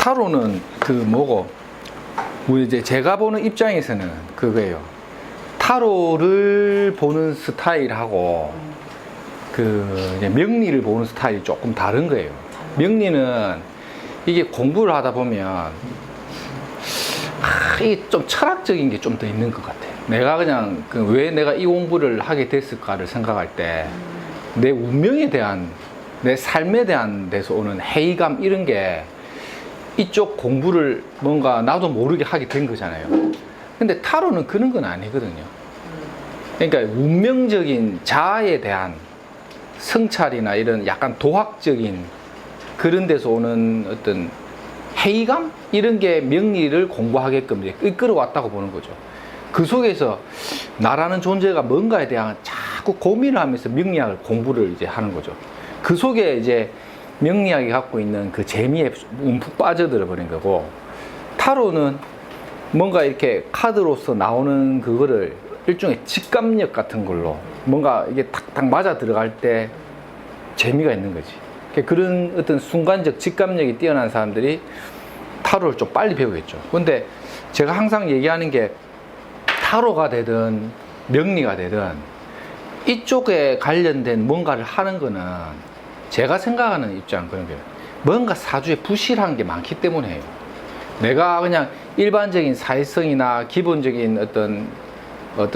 타로는 그 뭐고, 이제 제가 보는 입장에서는 그거예요. 타로를 보는 스타일하고 그 이제 명리를 보는 스타일이 조금 다른 거예요. 명리는 이게 공부를 하다 보면 이게 좀 철학적인 게 좀 더 있는 것 같아요. 내가 그냥 왜 내가 이 공부를 하게 됐을까를 생각할 때 내 운명에 대한, 내 삶에 대한 데서 오는 회의감, 이런 게 이쪽 공부를 뭔가 나도 모르게 하게 된 거잖아요. 근데 타로는 그런 건 아니거든요. 그러니까 운명적인 자아에 대한 성찰이나 이런 약간 도학적인 그런 데서 오는 어떤 회의감? 이런 게 명리를 공부하게끔 이제 이끌어왔다고 보는 거죠. 그 속에서 나라는 존재가 뭔가에 대한 자꾸 고민을 하면서 명리학을 공부를 이제 하는 거죠. 그 속에 이제 명리학이 갖고 있는 그 재미에 움푹 빠져들어 버린 거고, 타로는 뭔가 이렇게 카드로서 나오는 그거를 일종의 직감력 같은 걸로 뭔가 이게 탁탁 맞아 들어갈 때 재미가 있는 거지. 그런 어떤 순간적 직감력이 뛰어난 사람들이 타로를 좀 빨리 배우겠죠. 근데 제가 항상 얘기하는 게, 타로가 되든 명리가 되든 이쪽에 관련된 뭔가를 하는 거는 제가 생각하는 입장, 그런 게 뭔가 사주에 부실한 게 많기 때문에 해요. 내가 그냥 일반적인 사회성이나 기본적인 어떤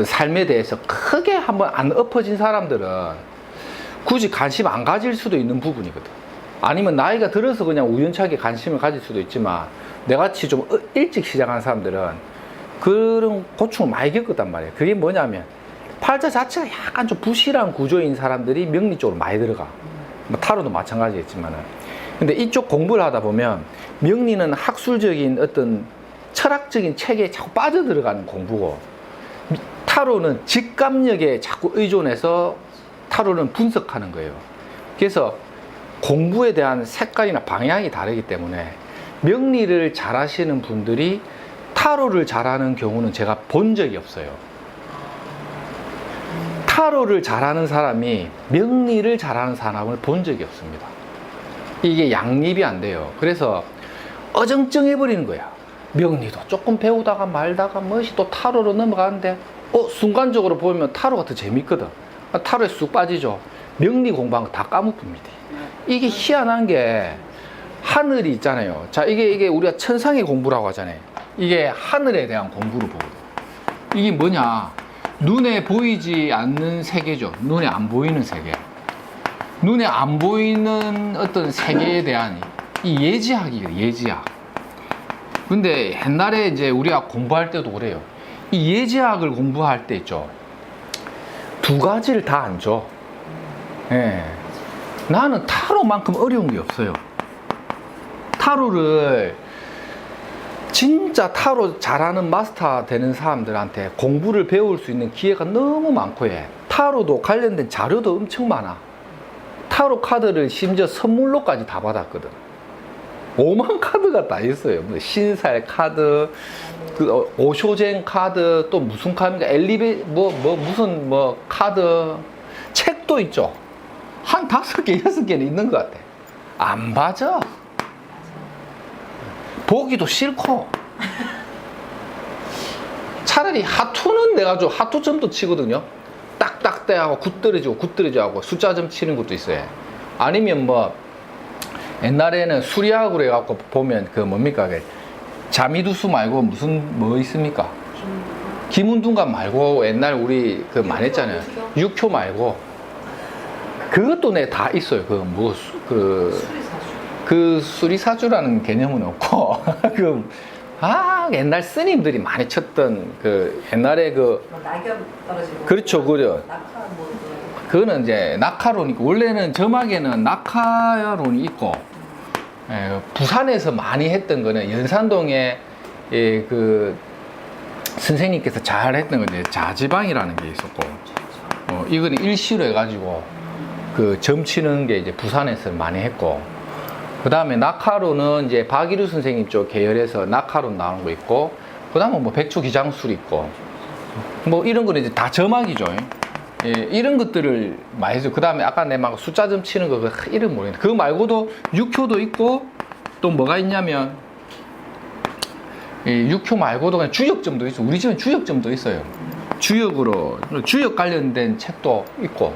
삶에 대해서 크게 한번 안 엎어진 사람들은 굳이 관심 안 가질 수도 있는 부분이거든. 아니면 나이가 들어서 그냥 우연찮게 관심을 가질 수도 있지만, 내같이 좀 일찍 시작한 사람들은 그런 고충을 많이 겪었단 말이에요. 그게 뭐냐면, 팔자 자체가 약간 좀 부실한 구조인 사람들이 명리 쪽으로 많이 들어가. 뭐 타로도 마찬가지겠지만은. 근데 이쪽 공부를 하다 보면 명리는 학술적인 어떤 철학적인 체계에 자꾸 빠져들어가는 공부고, 타로는 직감력에 자꾸 의존해서 타로는 분석하는 거예요. 그래서 공부에 대한 색깔이나 방향이 다르기 때문에 명리를 잘 하시는 분들이 타로를 잘하는 경우는 제가 본 적이 없어요. 타로를 잘하는 사람이 명리를 잘하는 사람을 본 적이 없습니다. 이게 양립이 안 돼요. 그래서 어정쩡해 버리는 거야. 명리도 조금 배우다가 말다가 멋이 또 타로로 넘어가는데 순간적으로 보면 타로가 더 재밌거든. 타로에 쑥 빠지죠. 명리 공부한 거 다 까먹습니다. 이게 희한한 게, 하늘이 있잖아요. 자, 이게 우리가 천상의 공부라고 하잖아요. 이게 하늘에 대한 공부를 보거든. 이게 뭐냐? 눈에 보이지 않는 세계죠. 눈에 안 보이는 세계. 눈에 안 보이는 어떤 세계에 대한 이 예지학이에요. 예지학. 근데 옛날에 이제 우리가 공부할 때도 그래요. 이 예지학을 공부할 때 있죠. 두 가지를 다 안 줘. 예. 나는 타로만큼 어려운 게 없어요. 타로를 진짜 타로 잘하는 마스터 되는 사람들한테 공부를 배울 수 있는 기회가 너무 많고 해. 타로도 관련된 자료도 엄청 많아. 타로 카드를 심지어 선물로까지 다 받았거든. 5만 카드가 다 있어요. 뭐 신살 카드, 오쇼젠 카드, 또 무슨 카드인가, 무슨 카드, 책도 있죠. 한 5개, 6개는 있는 것 같아. 안 봐져. 보기도 싫고. 차라리 하투는 내가 좀 하투점도 치거든요. 딱딱대하고 굿들어지고 하고 숫자점 치는 것도 있어요. 아니면 옛날에는 수리학으로 해갖고 보면 뭡니까? 자미두수 말고 뭐 있습니까? 김운둔갑 말고 옛날 우리 많이 했잖아요. 육효 말고. 그것도 다 있어요. 수리사주라는 개념은 없고, 옛날 스님들이 많이 쳤던 옛날에 낙엽 떨어지고. 그렇죠, 그죠. 낙하 그거는 이제 낙하론이고, 원래는 점학에는 낙하론이 있고, 부산에서 많이 했던 거는 연산동에 선생님께서 잘 했던 건 이제 자지방이라는 게 있었고, 이거는 일시로 해가지고 점 치는 게 이제 부산에서 많이 했고, 그 다음에 낙하로는 이제 박일우 선생님 쪽 계열에서 낙하로 나오는 거 있고, 그 다음에 백초 기장술 있고, 이런 거는 이제 다 점학이죠. 예, 이런 것들을 많이 해서, 그 다음에 아까 내 숫자점 치는 거 이름 모르겠는데, 그거 말고도 육효도 있고, 또 뭐가 있냐면 육효 말고도 그냥 주역점도 있어. 우리 집은 주역점도 있어요. 주역 관련된 책도 있고,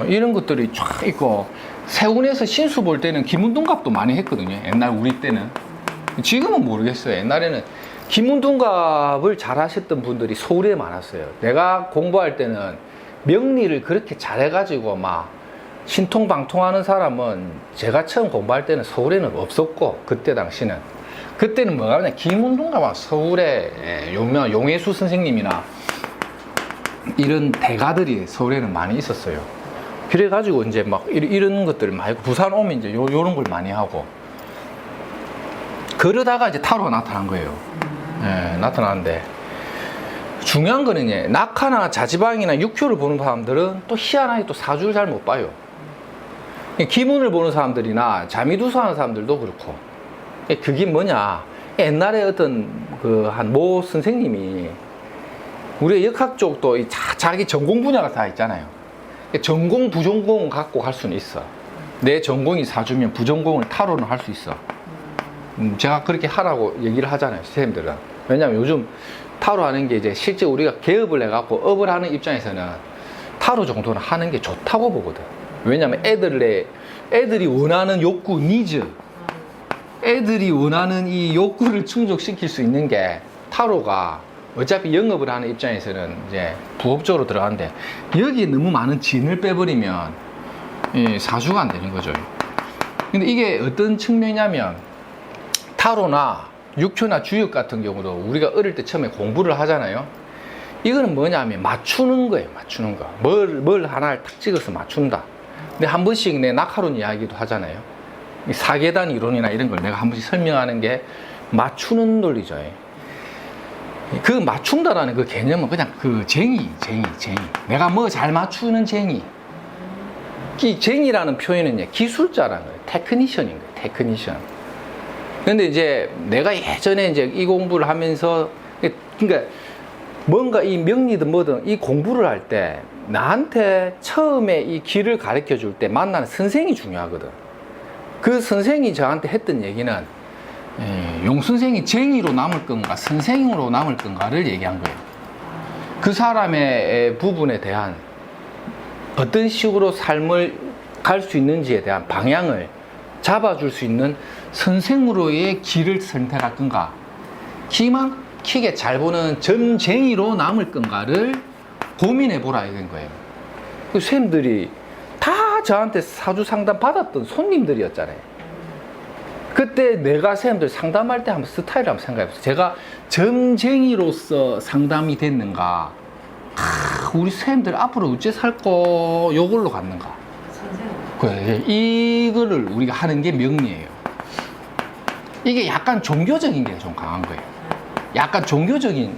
이런 것들이 쫙 있고, 세운에서 신수 볼 때는 김운동갑도 많이 했거든요. 옛날 우리 때는. 지금은 모르겠어요. 옛날에는 김운동갑을 잘 하셨던 분들이 서울에 많았어요. 내가 공부할 때는 명리를 그렇게 잘해가지고 막 신통방통하는 사람은 제가 처음 공부할 때는 서울에는 없었고, 그때 당시는. 그때는 뭐가 그냥 김운동갑, 서울에 유명한 용해수 선생님이나 이런 대가들이 서울에는 많이 있었어요. 그래가지고 이제 막 이런 것들 말고 부산 오면 이제 요런 걸 많이 하고, 그러다가 이제 타로가 나타난 거예요. 나타나는데 중요한 거는 이제 낙하나 자지방이나 육효를 보는 사람들은 또 희한하게 또 사주를 잘 못 봐요. 기문을 보는 사람들이나 자미두수 하는 사람들도 그렇고, 그게 뭐냐, 옛날에 어떤 그 한 모 선생님이 우리 역학 쪽도 자기 전공 분야가 다 있잖아요. 전공 부전공 갖고 갈 수는 있어. 내 전공이 사주면 부전공을 타로는 할 수 있어. 제가 그렇게 하라고 얘기를 하잖아요, 선생님들은. 왜냐면 요즘 타로 하는 게 이제 실제 우리가 개업을 해갖고 업을 하는 입장에서는 타로 정도는 하는 게 좋다고 보거든. 왜냐면 애들이 원하는 욕구, 니즈, 애들이 원하는 이 욕구를 충족시킬 수 있는 게 타로가 어차피 영업을 하는 입장에서는 이제 부업적으로 들어가는데, 여기에 너무 많은 진을 빼버리면 사주가 안 되는 거죠. 근데 이게 어떤 측면이냐면, 타로나 육효나 주역 같은 경우도 우리가 어릴 때 처음에 공부를 하잖아요. 이거는 뭐냐면 맞추는 거예요. 맞추는 거. 뭘 하나를 탁 찍어서 맞춘다. 근데 한 번씩 내 낙하론 이야기도 하잖아요. 이 사계단 이론이나 이런 걸 내가 한 번씩 설명하는 게 맞추는 논리죠. 그 맞춘다라는 그 개념은 그냥 그 쟁이. 내가 뭐 잘 맞추는 쟁이. 이 쟁이라는 표현은 기술자라는 거예요. 테크니션인 거예요. 테크니션. 근데 이제 내가 예전에 이제 이 공부를 하면서, 그러니까 뭔가 이 명리든 뭐든 이 공부를 할 때 나한테 처음에 이 길을 가르쳐 줄 때 만나는 선생이 중요하거든. 그 선생이 저한테 했던 얘기는 용 선생이 쟁이로 남을 건가 선생으로 남을 건가를 얘기한 거예요. 그 사람의 부분에 대한 어떤 식으로 삶을 갈 수 있는지에 대한 방향을 잡아줄 수 있는 선생으로의 길을 선택할 건가, 기만 키게 잘 보는 점쟁이로 남을 건가를 고민해 보라 이런 거예요. 그 선생님들이 다 저한테 사주 상담 받았던 손님들이었잖아요. 그때 내가 선생님들 상담할 때 한번 스타일을 한번 생각해 보세요. 제가 점쟁이로서 상담이 됐는가, 우리 선생님들 앞으로 어째 살거 요걸로 갔는가, 그래, 이거를 우리가 하는 게 명리예요. 이게 약간 종교적인 게 좀 강한 거예요. 약간 종교적인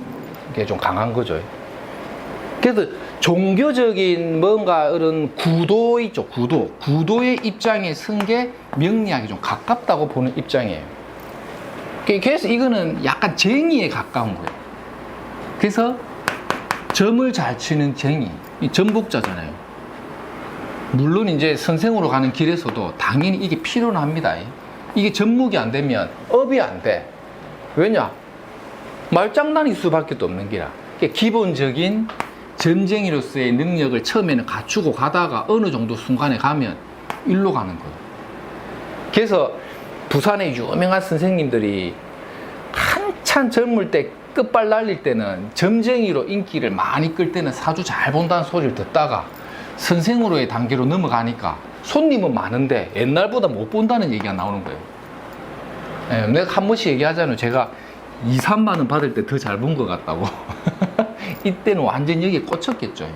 게 좀 강한 거죠. 그래서 종교적인 뭔가 이런 구도 있죠. 구도의 입장에 선 게 명리학이 좀 가깝다고 보는 입장이에요. 그래서 이거는 약간 쟁이에 가까운 거예요. 그래서 점을 잘 치는 쟁이, 이 전복자잖아요. 물론 이제 선생으로 가는 길에서도 당연히 이게 필요는 합니다. 이게 접목이 안 되면 업이 안 돼. 왜냐? 말장난일 수밖에 없는 기라. 기본적인 점쟁이로서의 능력을 처음에는 갖추고 가다가 어느 정도 순간에 가면 일로 가는 거예요. 그래서 부산의 유명한 선생님들이 한참 젊을 때 끝발 날릴 때는 점쟁이로 인기를 많이 끌 때는 사주 잘 본다는 소리를 듣다가 선생으로의 단계로 넘어가니까 손님은 많은데 옛날보다 못 본다는 얘기가 나오는 거예요. 내가 한 번씩 얘기하잖아요. 제가 2, 3만 원 받을 때 더 잘 본 것 같다고. 이때는 완전 여기에 꽂혔겠죠.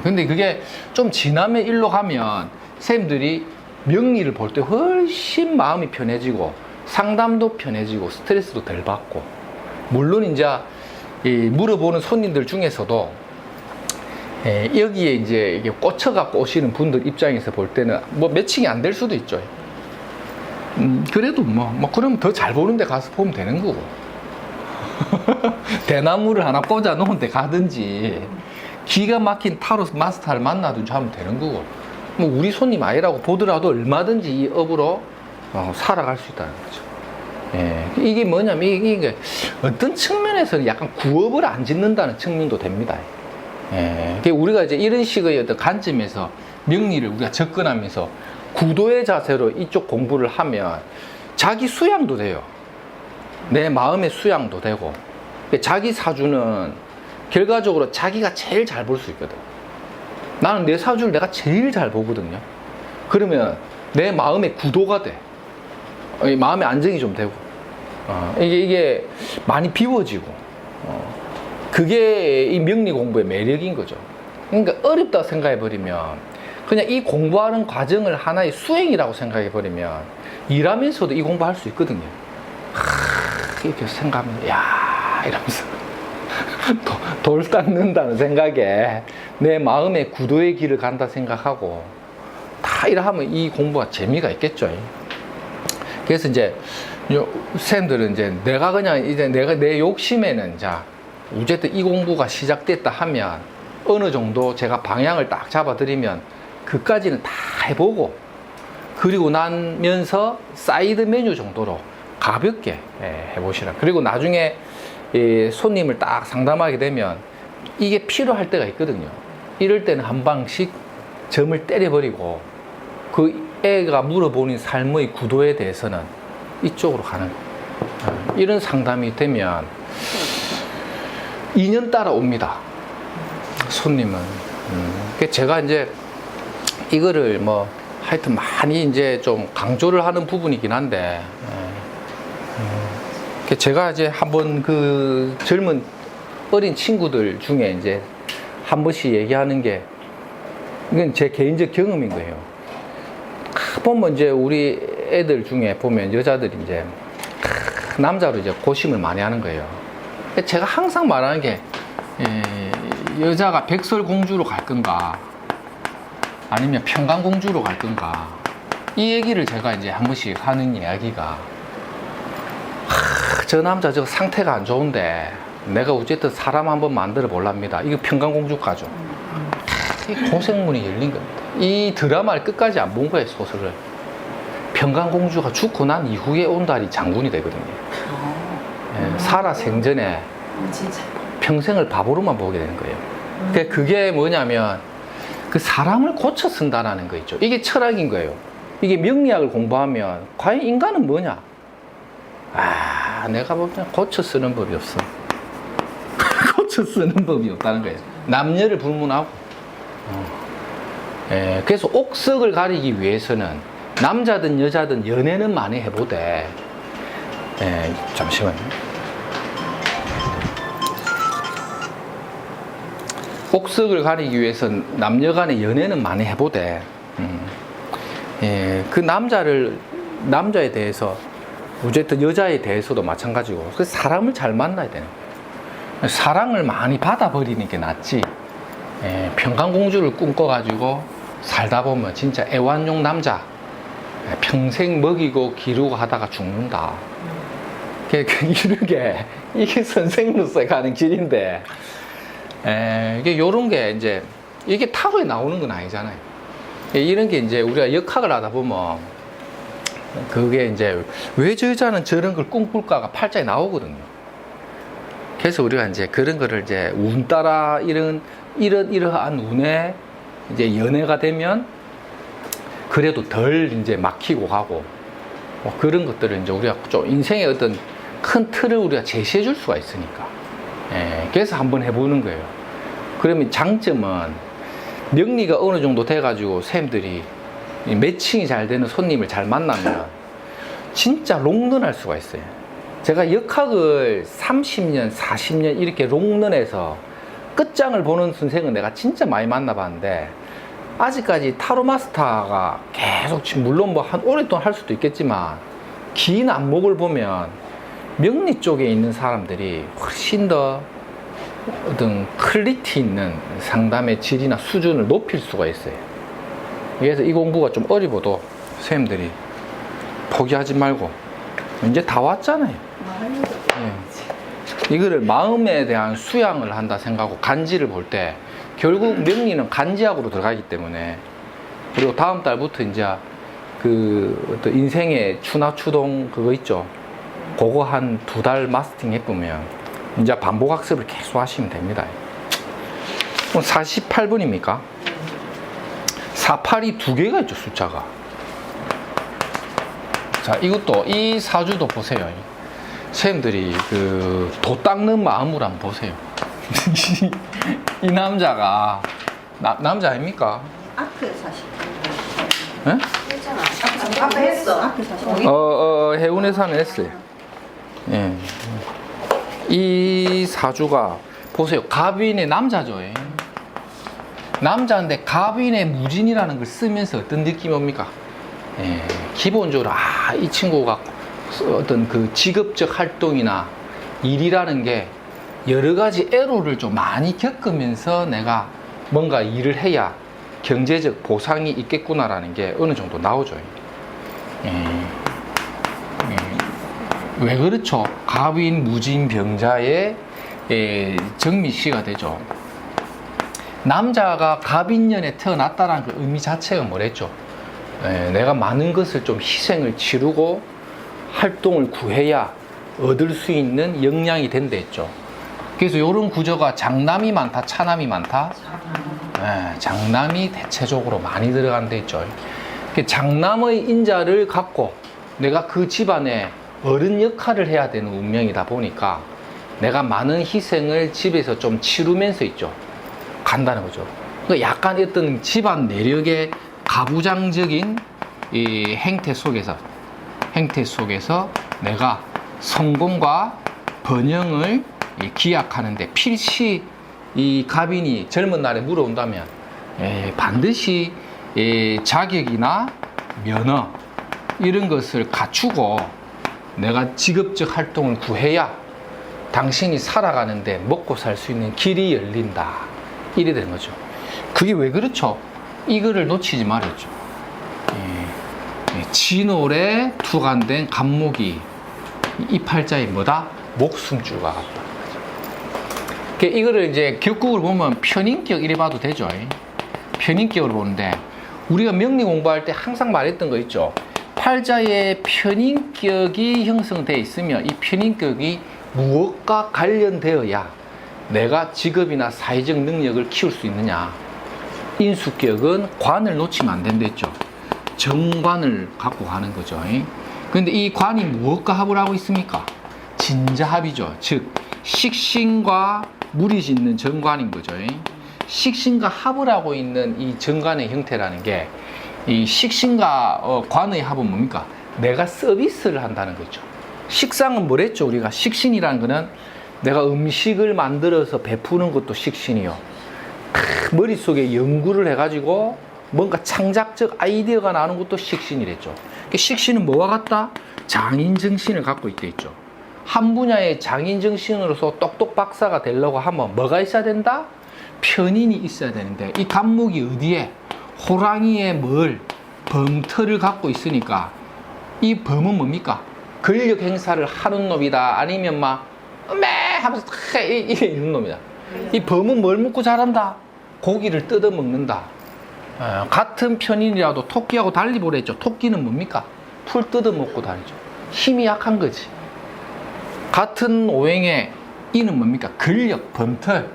근데 그게 좀 지나면 일로 가면 선생님들이 명리를 볼 때 훨씬 마음이 편해지고 상담도 편해지고 스트레스도 덜 받고, 물론 이제 물어보는 손님들 중에서도 여기에 이제 이게 꽂혀갖고 오시는 분들 입장에서 볼 때는 뭐 매칭이 안 될 수도 있죠. 그래도 뭐 그러면 더 잘 보는 데 가서 보면 되는 거고. 대나무를 하나 꽂아 놓은 데 가든지 기가 막힌 타로 마스터를 만나든지 하면 되는 거고, 뭐 우리 손님 아니라고 보더라도 얼마든지 이 업으로 살아갈 수 있다는 거죠. 예, 이게 뭐냐면 이게 어떤 측면에서는 약간 구업을 안 짓는다는 측면도 됩니다. 예, 우리가 이제 이런 식의 어떤 관점에서 명리를 우리가 접근하면서 구도의 자세로 이쪽 공부를 하면 자기 수양도 돼요. 내 마음의 수양도 되고, 자기 사주는 결과적으로 자기가 제일 잘 볼 수 있거든. 나는 내 사주를 내가 제일 잘 보거든요. 그러면 내 마음의 구도가 돼. 마음의 안정이 좀 되고, 이게 많이 비워지고, 그게 이 명리 공부의 매력인 거죠. 그러니까 어렵다 생각해버리면, 그냥 이 공부하는 과정을 하나의 수행이라고 생각해버리면, 일하면서도 이 공부할 수 있거든요. 이렇게 생각하면, 야, 이러면서. 돌 닦는다는 생각에 내 마음의 구도의 길을 간다 생각하고, 다 이러하면 이 공부가 재미가 있겠죠. 그래서 이제 선생님들은 이제 내가 그냥 이제 내 욕심에는 자 어쨌든 이 공부가 시작됐다 하면 어느 정도 제가 방향을 딱 잡아드리면 그까지는 다 해보고, 그리고 나면서 사이드 메뉴 정도로 가볍게 해보시라. 그리고 나중에 손님을 딱 상담하게 되면 이게 필요할 때가 있거든요. 이럴 때는 한 방씩 점을 때려버리고 그 애가 물어보는 삶의 구도에 대해서는 이쪽으로 가는 이런 상담이 되면 2년 따라옵니다. 손님은. 제가 이제 이거를 뭐 하여튼 많이 이제 좀 강조를 하는 부분이긴 한데, 제가 이제 한번 그 젊은 어린 친구들 중에 이제 한 번씩 얘기하는 게, 이건 제 개인적 경험인 거예요. 보면 이제 우리 애들 중에 보면 여자들이 이제 남자로 이제 고심을 많이 하는 거예요. 제가 항상 말하는 게, 여자가 백설공주로 갈 건가 아니면 평강공주로 갈 건가, 이 얘기를 제가 이제 한 번씩 하는 이야기가, 저 남자 저 상태가 안 좋은데 내가 어쨌든 사람 한번 만들어 볼랍니다. 이거 평강공주 가죠. 이 고생문이 열린 겁니다. 이 드라마를 끝까지 안 본 거예요, 소설을. 평강공주가 죽고 난 이후에 온 달이 장군이 되거든요. 살아 생전에 진짜. 평생을 바보로만 보게 되는 거예요. 그게 뭐냐면 그 사람을 고쳐 쓴다라는 거 있죠. 이게 철학인 거예요. 이게 명리학을 공부하면 과연 인간은 뭐냐? 내가 보면 고쳐 쓰는 법이 없어. 고쳐 쓰는 법이 없다는 거예요. 남녀를 불문하고. 그래서 옥석을 가리기 위해서는 남자든 여자든 연애는 많이 해보되, 잠시만요. 옥석을 가리기 위해서는 남녀 간의 연애는 많이 해보되, 그 남자에 대해서 어쨌든 여자에 대해서도 마찬가지고, 그 사람을 잘 만나야 되는 거예요. 사랑을 많이 받아버리는 게 낫지, 평강공주를 꿈꿔가지고 살다 보면 진짜 애완용 남자 평생 먹이고 기르고 하다가 죽는다. 이게 선생으로서 가는 길인데, 이게 요런 게 이제 이게 타로에 나오는 건 아니잖아요. 이런 게 이제 우리가 역학을 하다 보면 그게 이제 왜 저 여자는 저런 걸 꿈꿀까가 팔자에 나오거든요. 그래서 우리가 이제 그런 거를 이제 운 따라 이러한 운에 이제 연애가 되면 그래도 덜 이제 막히고 가고, 뭐 그런 것들을 이제 우리가 좀 인생의 어떤 큰 틀을 우리가 제시해 줄 수가 있으니까. 그래서 한번 해보는 거예요. 그러면 장점은 명리가 어느 정도 돼가지고 쌤들이 매칭이 잘 되는 손님을 잘 만나면 진짜 롱런할 수가 있어요. 제가 역학을 30년, 40년 이렇게 롱런해서 끝장을 보는 선생은 내가 진짜 많이 만나봤는데, 아직까지 타로 마스터가 계속, 물론 뭐 한 오랫동안 할 수도 있겠지만, 긴 안목을 보면 명리 쪽에 있는 사람들이 훨씬 더 어떤 퀄리티 있는 상담의 질이나 수준을 높일 수가 있어요. 그래서 이 공부가 좀 어려워도 선생님들이 포기하지 말고, 이제 다 왔잖아요. 이거를 마음에 대한 수양을 한다 생각하고 간지를 볼 때 결국 명리는 간지학으로 들어가기 때문에, 그리고 다음 달부터 이제 그 어떤 인생의 추나 추동 그거 있죠. 그거 한 2달 마스팅 해보면 이제 반복 학습을 계속 하시면 됩니다. 48분입니까? 48이 2개가 있죠, 숫자가. 자, 이것도, 이 사주도 보세요. 선생님들이 도 닦는 마음으로 한번 보세요. 이 남자가, 남자 아닙니까? 앞에 40. 예? 했잖아. 앞에 했어. 앞에 40. 해운에서는 했어요. 예. 이 사주가, 보세요. 갑인의 남자죠. 예. 남자인데 갑인의 무진이라는 걸 쓰면서 어떤 느낌이 옵니까? 예. 기본적으로, 이 친구가 어떤 그 직업적 활동이나 일이라는 게 여러 가지 애로를 좀 많이 겪으면서 내가 뭔가 일을 해야 경제적 보상이 있겠구나라는 게 어느 정도 나오죠. 왜 그렇죠? 갑인 무진 병자의 정미시가 되죠. 남자가 갑인년에 태어났다는 그 의미 자체가 뭐랬죠? 내가 많은 것을 좀 희생을 치르고 활동을 구해야 얻을 수 있는 역량이 된다 했죠. 그래서 이런 구조가 장남이 많다, 차남이 많다? 장남이 대체적으로 많이 들어간다 했죠. 장남의 인자를 갖고 내가 그 집안에 어른 역할을 해야 되는 운명이다 보니까 내가 많은 희생을 집에서 좀 치르면서 있죠. 간다는 거죠. 그러니까 약간 어떤 집안 내력의 가부장적인 이 행태 속에서 내가 성공과 번영을 기약하는데 필시 이 갑인이 젊은 날에 물어온다면 반드시 자격이나 면허 이런 것을 갖추고 내가 직업적 활동을 구해야 당신이 살아가는데 먹고 살 수 있는 길이 열린다. 이래 되는 거죠. 그게 왜 그렇죠? 이거를 놓치지 말았죠. 진월에 투간된 간목이 이 팔자에 뭐다? 목숨줄과 같다. 이거를 이제 격국을 보면 편인격 이래 봐도 되죠. 편인격으로 보는데 우리가 명리 공부할 때 항상 말했던 거 있죠. 팔자에 편인격이 형성되어 있으면 이 편인격이 무엇과 관련되어야 내가 직업이나 사회적 능력을 키울 수 있느냐. 인수격은 관을 놓치면 안 된댔죠. 정관을 갖고 가는 거죠. 그런데 이 관이 무엇과 합을 하고 있습니까? 진자합이죠. 즉 식신과 물이 짓는 정관인 거죠. 식신과 합을 하고 있는 이 정관의 형태라는 게 이 식신과 관의 합은 뭡니까? 내가 서비스를 한다는 거죠. 식상은 뭐랬죠? 우리가 식신이라는 거는 내가 음식을 만들어서 베푸는 것도 식신이요. 머릿속에 연구를 해가지고 뭔가 창작적 아이디어가 나오는 것도 식신이랬죠. 식신은 뭐와 같다? 장인정신을 갖고 있다 했죠. 한 분야의 장인정신으로서 똑똑 박사가 되려고 하면 뭐가 있어야 된다? 편인이 있어야 되는데 이 간목이 어디에? 호랑이의 범터를 갖고 있으니까 이 범은 뭡니까? 권력 행사를 하는 놈이다. 아니면 막 하면서 이런 놈이다. 이 범은 뭘 먹고 자란다? 고기를 뜯어 먹는다. 같은 편인이라도 토끼하고 달리 보랬죠. 토끼는 뭡니까? 풀 뜯어 먹고 다니죠. 힘이 약한 거지. 같은 오행의 이는 뭡니까? 권력, 범털.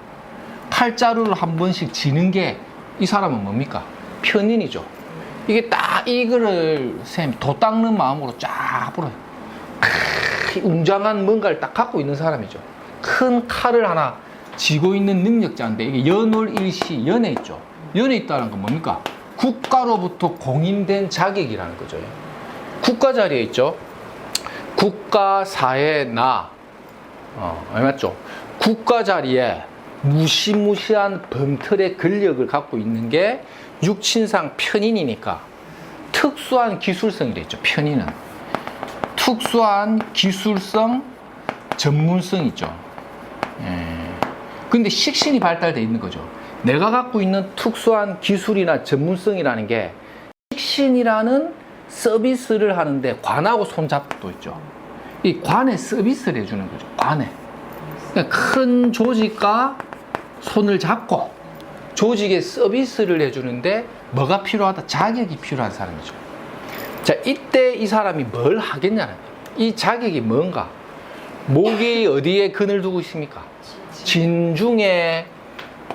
칼자루를 한 번씩 지는 게 이 사람은 뭡니까? 편인이죠. 이게 딱 이거를 쌤 도 닦는 마음으로 쫙 불어요. 웅장한 뭔가를 딱 갖고 있는 사람이죠. 큰 칼을 하나 쥐고 있는 능력자인데 이게 연월일시 연에 있죠. 연에 있다는 건 뭡니까? 국가로부터 공인된 자격이라는 거죠. 국가 자리에 있죠. 국가, 사회, 나. 맞죠? 국가 자리에 무시무시한 범틀의 권력을 갖고 있는 게 육친상 편인이니까 특수한 기술성이 있죠. 편인은 특수한 기술성, 전문성이 있죠. 근데 식신이 발달되어 있는 거죠. 내가 갖고 있는 특수한 기술이나 전문성이라는 게 식신이라는 서비스를 하는데 관하고 손잡도 있죠. 이 관에 서비스를 해주는 거죠. 관에. 그러니까 큰 조직과 손을 잡고 조직에 서비스를 해주는데 뭐가 필요하다? 자격이 필요한 사람이죠. 자, 이때 이 사람이 뭘 하겠냐는 거예요. 이 자격이 뭔가? 목이 어디에 근을 두고 있습니까? 진중에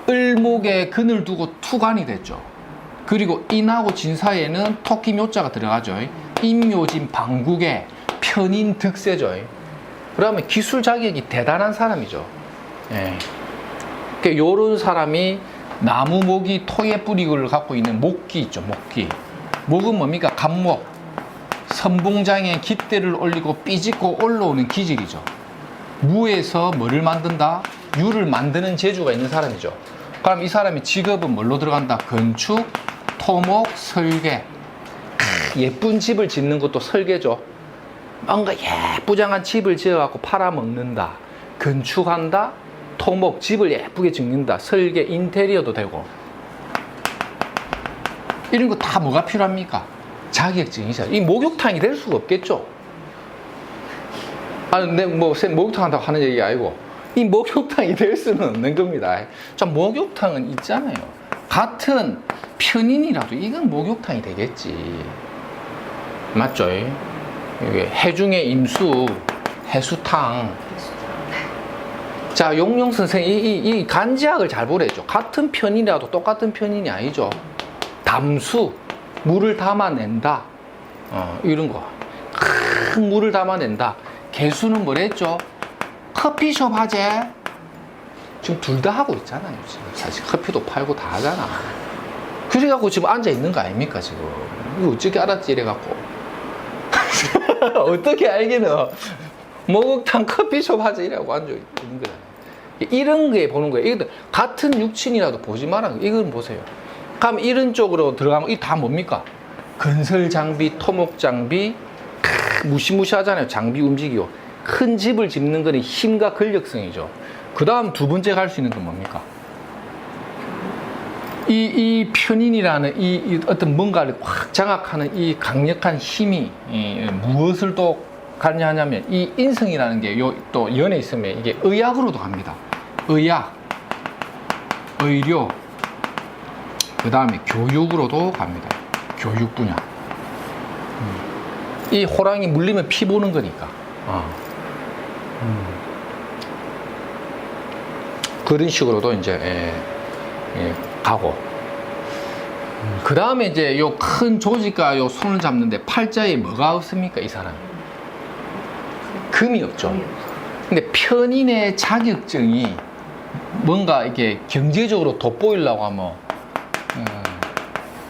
을목에 근을 두고 투관이 됐죠. 그리고 인하고 진 사이에는 토끼 묘자가 들어가죠. 인묘진 방국에 편인 득세죠. 그러면 기술 자격이 대단한 사람이죠. 예. 그러니까 요런 사람이 나무 목이 토의 뿌리를 갖고 있는 목기 있죠. 목기. 목은 뭡니까? 간목. 선봉장에 깃대를 올리고 삐짓고 올라오는 기질이죠. 무에서 뭐를 만든다? 유를 만드는 재주가 있는 사람이죠. 그럼 이 사람의 직업은 뭘로 들어간다? 건축, 토목, 설계. 예쁜 집을 짓는 것도 설계죠. 뭔가 예쁘장한 집을 지어갖고 팔아먹는다. 건축한다. 토목, 집을 예쁘게 짓는다. 설계, 인테리어도 되고. 이런 거 다 뭐가 필요합니까? 자격증이죠. 이 목욕탕이 될 수가 없겠죠. 아니, 근데 뭐, 목욕탕 한다고 하는 얘기가 아니고, 이 목욕탕이 될 수는 없는 겁니다. 자, 목욕탕은 있잖아요. 같은 편인이라도 이건 목욕탕이 되겠지. 맞죠? 이게 해중의 임수, 해수탕. 자, 용용 선생이 이 간지학을 잘 보래죠. 같은 편이라도 똑같은 편인이 아니죠. 담수, 물을 담아낸다. 이런 거. 큰 물을 담아낸다. 개수는 뭐랬죠? 커피숍 하재. 지금 둘 다 하고 있잖아요. 지금 사실 커피도 팔고 다 하잖아. 그래갖고 지금 앉아 있는 거 아닙니까, 지금? 이거 어떻게 알았지, 이래갖고. 어떻게 알기는. 목욕탕 커피숍 하재, 이래갖고 앉아 있는 거잖아. 이런 게 보는 거예요. 이것도 같은 육친이라도 보지 마라. 이건 보세요. 그럼 이런 쪽으로 들어가면 이 다 뭡니까? 건설 장비, 토목 장비, 무시무시하잖아요. 장비 움직이고. 큰 집을 짓는 거는 힘과 근력성이죠. 그 다음 두 번째 갈 수 있는 건 뭡니까? 이 편인이라는 이 어떤 뭔가를 확 장악하는 이 강력한 힘이 무엇을 또 가느냐면 이 인성이라는 게 또 연에 있으면 이게 의학으로도 갑니다. 의학, 의료, 그 다음에 교육으로도 갑니다. 교육 분야. 이 호랑이 물리면 피 보는 거니까. 그런 식으로도 이제 가고. 그 다음에 이제 요 큰 조직과 요 손을 잡는데 팔자에 뭐가 없습니까? 이 사람. 금이 없죠. 근데 편인의 자격증이 뭔가 이렇게 경제적으로 돋보이려고 하면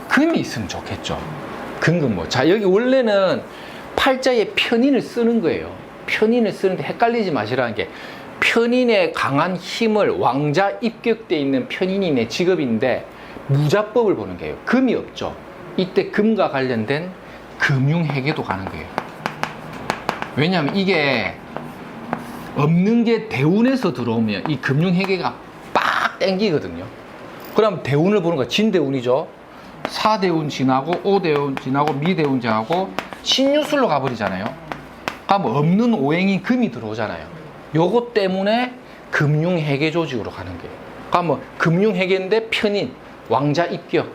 금이 있으면 좋겠죠. 금금. 자, 여기 원래는 팔자에 편인을 쓰는 거예요. 편인을 쓰는데 헷갈리지 마시라는 게, 편인의 강한 힘을 왕자 입격돼 있는 편인인의 직업인데 무자법을 보는 거예요. 금이 없죠. 이때 금과 관련된 금융회계도 가는 거예요. 왜냐하면 이게 없는 게 대운에서 들어오면 이 금융회계가 빡 땡기거든요. 그럼 대운을 보는 거야. 진대운이죠. 사대운 지나고 오대운 지나고 미대운 지나고 신유술로 가버리잖아요. 그럼 없는 오행인 금이 들어오잖아요. 요것 때문에 금융회계 조직으로 가는 거예요. 그럼 금융회계인데 편인, 왕자 입격,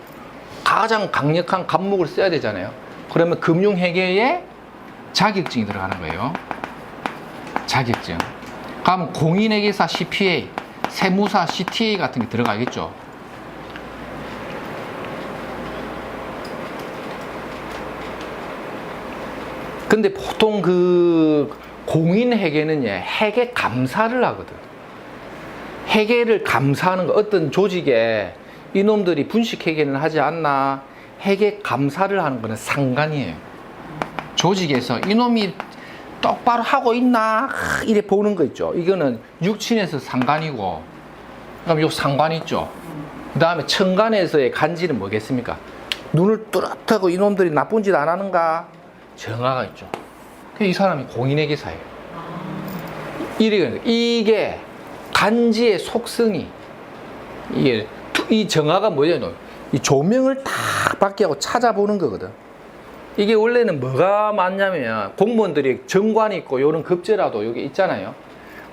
가장 강력한 간목을 써야 되잖아요. 그러면 금융회계에 자격증이 들어가는 거예요. 자격증. 그럼 공인회계사 CPA, 세무사 CTA 같은 게 들어가겠죠. 근데 보통 그 공인회계는 회계 감사를 하거든. 회계를 감사하는 거, 어떤 조직에 이놈들이 분식회계는 하지 않나, 회계 감사를 하는 거는 상관이에요. 조직에서 이놈이 똑바로 하고 있나 이래 보는 거 있죠. 이거는 육친에서 상관이고, 그럼 요 상관 있죠. 그 다음에 천간에서의 간지는 뭐겠습니까? 눈을 뚜렷하고 이놈들이 나쁜 짓 안 하는가, 정화가 있죠. 이 사람이 공인회계사예요. 이게 간지의 속성이, 이게 이 정화가 뭐냐면 이 조명을 딱 받게 하고 찾아보는 거거든. 이게 원래는 뭐가 많냐면 공무원들이 정관이 있고 요런 급제라도 여기 있잖아요.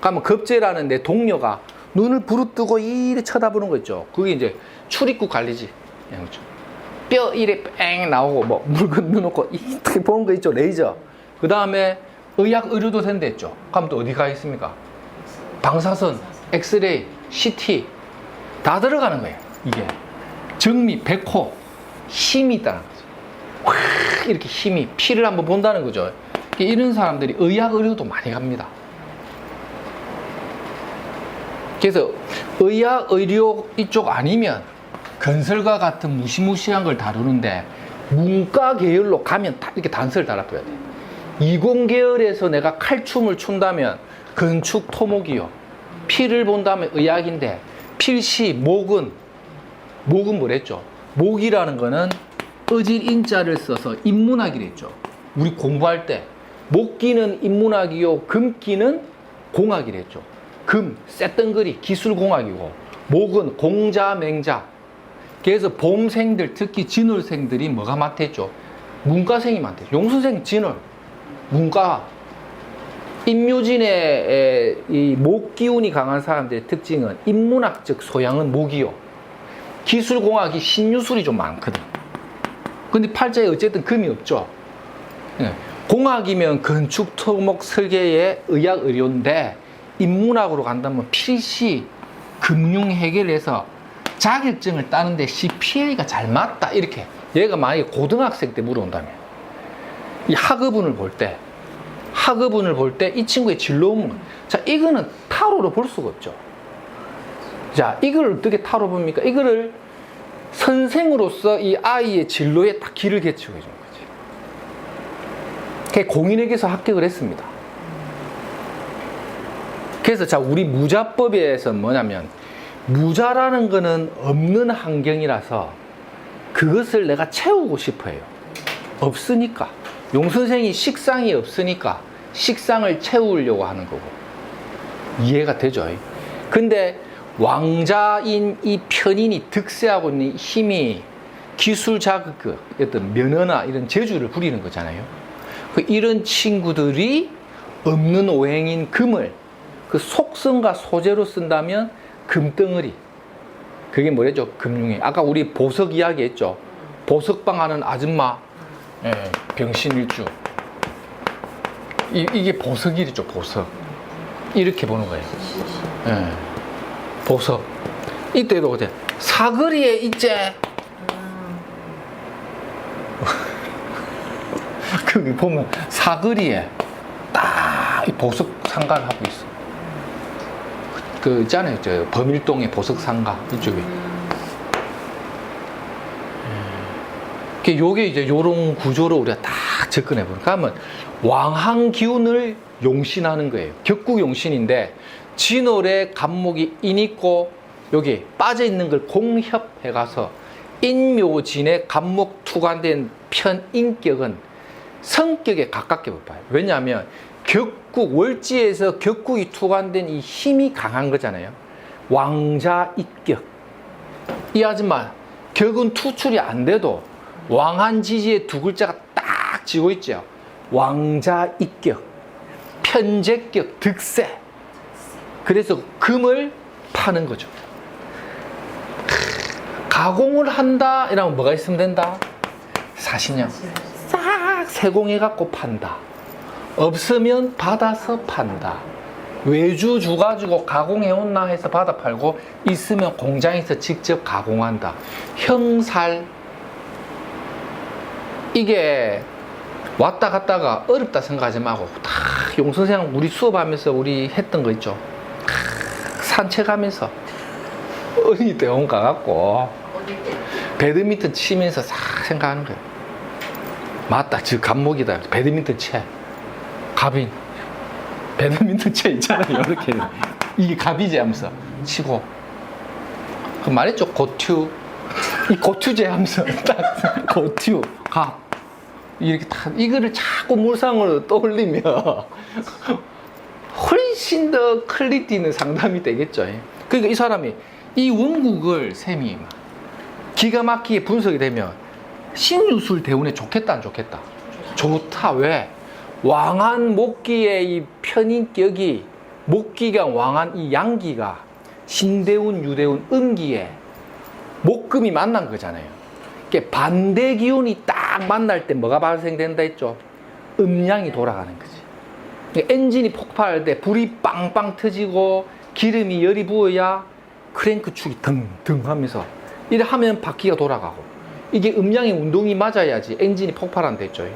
그러면 급제라는 내 동료가 눈을 부릅뜨고 이래 쳐다보는 거 있죠. 그게 이제 출입국 관리지. 그렇죠. 뼈 이래 뺑 나오고 뭐 물건 넣어놓고 이렇게 보는 거 있죠. 레이저. 그 다음에 의학 의료도 된다 했죠. 그럼 또 어디 가겠습니까? 방사선, 엑스레이, CT 다 들어가는 거예요. 이게 정밀, 백호 힘이 있다는 거죠. 와, 이렇게 힘이 피를 한번 본다는 거죠. 이런 사람들이 의학 의료도 많이 갑니다. 그래서 의학 의료 이쪽 아니면 건설과 같은 무시무시한 걸 다루는데 문과 계열로 가면 다 이렇게 단서를 달아둬야 돼. 이공계열에서 내가 칼춤을 춘다면 건축 토목이요. 피를 본다면 의학인데 필시 목은 뭐랬죠? 목이라는 거는 어질 인자를 써서 인문학이랬죠. 우리 공부할 때 목기는 인문학이요, 금기는 공학이랬죠. 금, 쇳덩거리 기술공학이고 목은 공자, 맹자. 그래서 봄생들, 특히 진월생들이 뭐가 많댔죠? 문과생이 많댔죠. 용수생 진월, 문과. 인묘진의 이 목기운이 강한 사람들의 특징은 인문학적 소양은 목이요. 기술공학이 신유술이 좀 많거든. 근데 팔자에 어쨌든 금이 없죠. 공학이면 건축, 토목, 설계의 의학, 의료인데 인문학으로 간다면 필시 금융 해결해서 자격증을 따는데 CPA가 잘 맞다. 이렇게. 얘가 만약에 고등학생 때 물어온다면 이 학업운을 볼 때 이 친구의 진로운, 자, 이거는 타로로 볼 수가 없죠. 자, 이걸 어떻게 타로 봅니까? 이거를 선생으로서 이 아이의 진로에 딱 길을 개치고 해주는 거지. 공인에게서 합격을 했습니다. 그래서 자, 우리 무자법에서 뭐냐면, 무자라는 거는 없는 환경이라서 그것을 내가 채우고 싶어 해요. 없으니까. 용선생이 식상이 없으니까 식상을 채우려고 하는 거고. 이해가 되죠? 근데 왕자인 이 편인이 득세하고 있는 힘이 기술 자극, 어떤 면허나 이런 재주를 부리는 거잖아요. 이런 친구들이 없는 오행인 금을 그 속성과 소재로 쓴다면 금덩어리. 그게 뭐랬죠? 금융이. 아까 우리 보석 이야기 했죠? 보석방 하는 아줌마, 병신일주. 이게 보석이죠, 보석. 이렇게 보는 거예요. 보석. 이때도 어때? 사거리에 있제. 거기 보면 사거리에 딱 보석 상가를 하고 있어. 그 있잖아요, 저 범일동의 보석 상가 이쪽에. 요게 이제 요런 구조로 우리가 딱 접근해 보니까 하면 왕항 기운을 용신하는 거예요. 격국 용신인데 진월에 간목이 인 있고 여기 빠져 있는 걸 공협해 가서 인묘진의 간목 투관된 편인격은 성격에 가깝게 봐요. 왜냐하면 격국, 월지에서 격국이 투관된 이 힘이 강한 거잖아요. 왕자 입격. 이 아줌마 격은 투출이 안 돼도 왕한 지지에 두 글자가 딱 지고 있죠. 왕자 입격, 편제격, 득세. 그래서 금을 파는 거죠. 가공을 한다 이러면 뭐가 있으면 된다? 사신형. 싹 세공해갖고 판다. 없으면 받아서 판다. 외주 줘가지고 가공해온나 해서 받아 팔고, 있으면 공장에서 직접 가공한다. 형살. 이게 왔다 갔다가 어렵다 생각하지 말고 다 용선생 우리 수업하면서 우리 했던 거 있죠. 산책하면서 어린이 대원 가갖고 배드민턴 치면서 싹 생각하는 거예요. 맞다, 저 간목이다. 배드민턴 채. 갑인. 배드민턴 채 있잖아요. 이렇게. 이게 갑이지 하면서 치고. 그 말했죠. 고튜. 이 고튜제 하면서 딱 고튜, 갑. 이렇게 다, 이거를 자꾸 물상으로 떠올리면 훨씬 더 퀄리티 있는 상담이 되겠죠. 그러니까 이 사람이 이 원국을 셈이 기가 막히게 분석이 되면 신유술 대운에 좋겠다, 안 좋겠다? 좋다. 왜? 왕한 목기의 이 편인격이, 목기가 왕한 이 양기가 신대운, 유대운, 음기에 목금이 만난 거잖아요. 그러니까 반대 기운이 딱 만날 때 뭐가 발생된다 했죠? 음양이 돌아가는 거지. 엔진이 폭발할 때 불이 빵빵 터지고 기름이 열이 부어야 크랭크 축이 덩덩 하면서 이래 하면 바퀴가 돌아가고 이게 음량의 운동이 맞아야지 엔진이 폭발한다 했죠.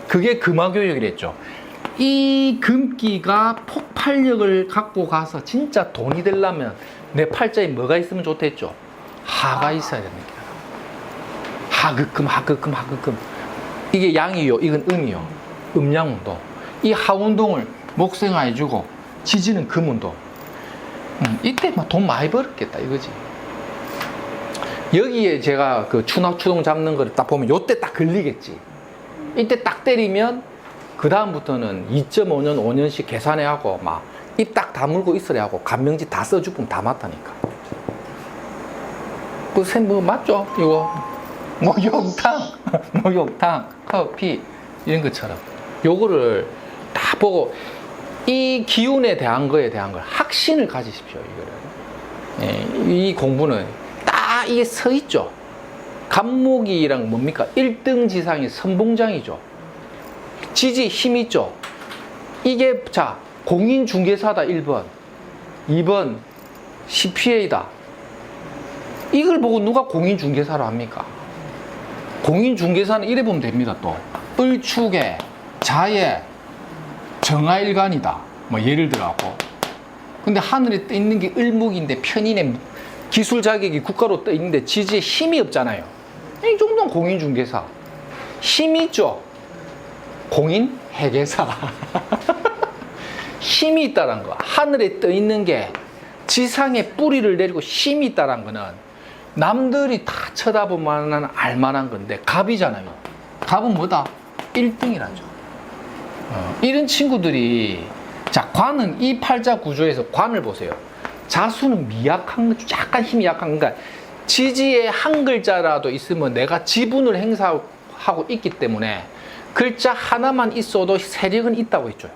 그게 금화교역이랬죠. 이 금기가 폭발력을 갖고 가서 진짜 돈이 되려면 내 팔자에 뭐가 있으면 좋댔죠? 하가 있어야 되는 거야. 하극금, 하극금, 하극금. 이게 양이요, 이건 음이요. 음양운동. 이 하운동을 목생화해주고 지지는 금운동. 이때 막 돈 많이 벌었겠다 이거지. 여기에 제가 그 추낙추동 잡는 거를 딱 보면 요때 딱 걸리겠지. 이때 딱 때리면 그 다음부터는 2.5년, 5년씩 계산해 하고 막 입 딱 다물고 있으려 하고 간명지 다 써주면 다 맞다니까. 그 쌤 뭐 맞죠? 이거 목욕탕, 목욕탕, 커피 이런 것처럼 요거를 다 보고 이 기운에 대한 거에 대한 걸 확신을 가지십시오. 이거를. 예, 이 공부는 딱 이게 서 있죠. 간목이랑 뭡니까? 1등 지상이 선봉장이죠. 지지 힘 있죠. 이게 자 공인중개사다 1번, 2번 CPA다. 이걸 보고 누가 공인중개사로 합니까? 공인중개사는 이래 보면 됩니다. 또 을축에 자에 정화일간이다. 뭐 예를 들어갖고. 근데 하늘에 떠 있는 게 을목인데 편인의 기술 자격이 국가로 떠 있는데 지지에 힘이 없잖아요. 이 정도는 공인중개사. 힘이 있죠. 공인회계사. 힘이 있다는 거. 하늘에 떠 있는 게 지상에 뿌리를 내리고 힘이 있다는 거는 남들이 다 쳐다보면 알만한 건데 갑이잖아요. 갑은 뭐다? 1등이라죠. 이런 친구들이 자 관은 이 팔자 구조에서 관을 보세요. 자수는 미약한 거, 약간 힘이 약한 그러니까 지지에 한 글자라도 있으면 내가 지분을 행사하고 있기 때문에 글자 하나만 있어도 세력은 있다고 했죠.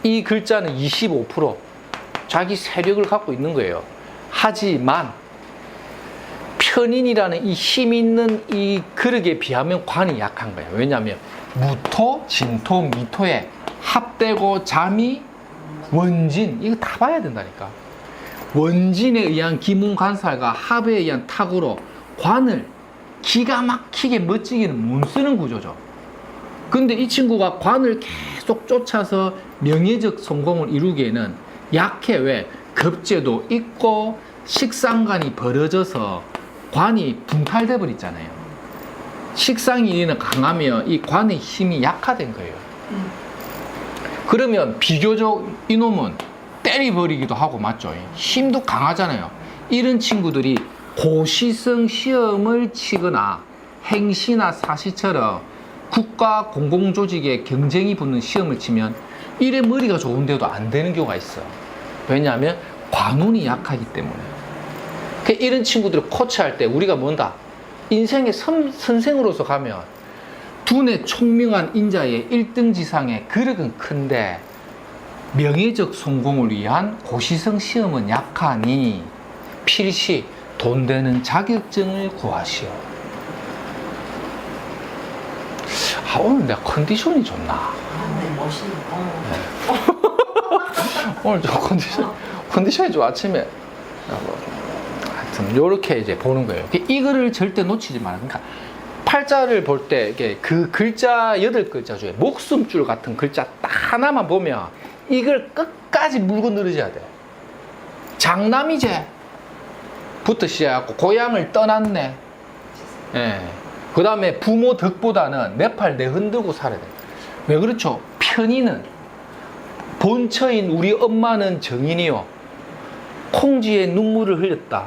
이 글자는 25% 자기 세력을 갖고 있는 거예요. 하지만 편인이라는 이 힘 있는 이 그릇에 비하면 관이 약한 거예요. 왜냐하면 무토, 진토, 미토에 합되고 잠이 원진 이거 다 봐야 된다니까. 원진에 의한 기문관살과 합에 의한 탁으로 관을 기가 막히게 멋지게는 못 쓰는 구조죠. 근데 이 친구가 관을 계속 쫓아서 명예적 성공을 이루기에는 약해. 왜? 급제도 있고 식상관이 벌어져서 관이 분탈돼 버렸잖아요. 식상인이 강하면 이 관의 힘이 약화된 거예요. 그러면 비교적 이놈은 때려버리기도 하고 맞죠? 힘도 강하잖아요. 이런 친구들이 고시성 시험을 치거나 행시나 사시처럼 국가 공공조직에 경쟁이 붙는 시험을 치면 이래 머리가 좋은데도 안 되는 경우가 있어. 왜냐하면 관운이 약하기 때문에. 이런 친구들을 코치할 때 우리가 뭔다? 인생의 선생으로서 가면 두뇌 총명한 인자의 1등 지상의 그릇은 큰데 명예적 성공을 위한 고시성 시험은 약하니 필시 돈 되는 자격증을 구하시오. 아, 오늘 내가 컨디션이 좋나? 네, 멋있다. 오늘 저 컨디션이 좀 아침에 하여튼 요렇게 이제 보는 거예요. 이거를 절대 놓치지 마라. 그러니까 팔자를 볼 때 이게 그 글자 8글자 중에 목숨줄 같은 글자 딱 하나만 보면 이걸 끝까지 물고 늘어져야 돼. 장남이제 부터 시작하고 고향을 떠났네. 예. 그 다음에 부모 덕보다는 내 팔 내 흔들고 살아야 돼. 왜 그렇죠? 편인은 본처인 우리 엄마는 정인이요. 콩지에 눈물을 흘렸다.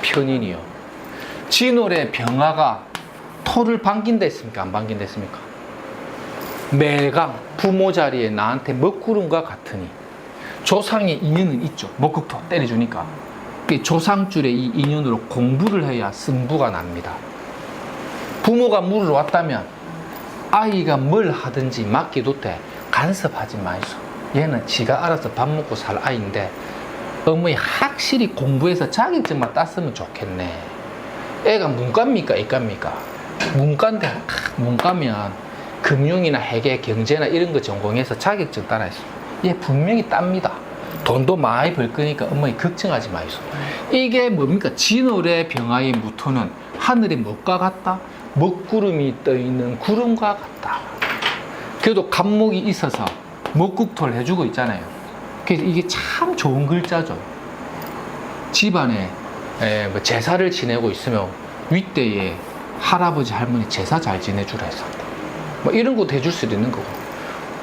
편인이요. 진월에 병아가 토를 반긴다 했습니까? 안 반긴다 했습니까? 매강 부모 자리에 나한테 먹구름과 같으니 조상의 인연은 있죠. 먹국토 때려주니까 조상줄의 이 인연으로 공부를 해야 승부가 납니다. 부모가 물을 왔다면 아이가 뭘 하든지 맡겨두되 간섭하지 마이소. 얘는 지가 알아서 밥 먹고 살 아이인데 어머니 확실히 공부해서 자격증만 땄으면 좋겠네. 애가 문과입니까? 이과입니까? 문과인데 문과면 금융이나 회계, 경제나 이런 거 전공해서 자격증 따라했어. 얘 분명히 땁니다. 돈도 많이 벌 거니까 어머니 걱정하지 마이소. 이게 뭡니까? 진월의 병아의 무토는 하늘의 뭐가 같다? 먹구름이 떠있는 구름과 같다. 그래도 간목이 있어서 먹국토를 해주고 있잖아요. 그래서 이게 참 좋은 글자죠. 집안에 뭐 제사를 지내고 있으면 윗대에 할아버지 할머니 제사 잘 지내주라 했어. 뭐 이런 것도 해줄 수도 있는 거고.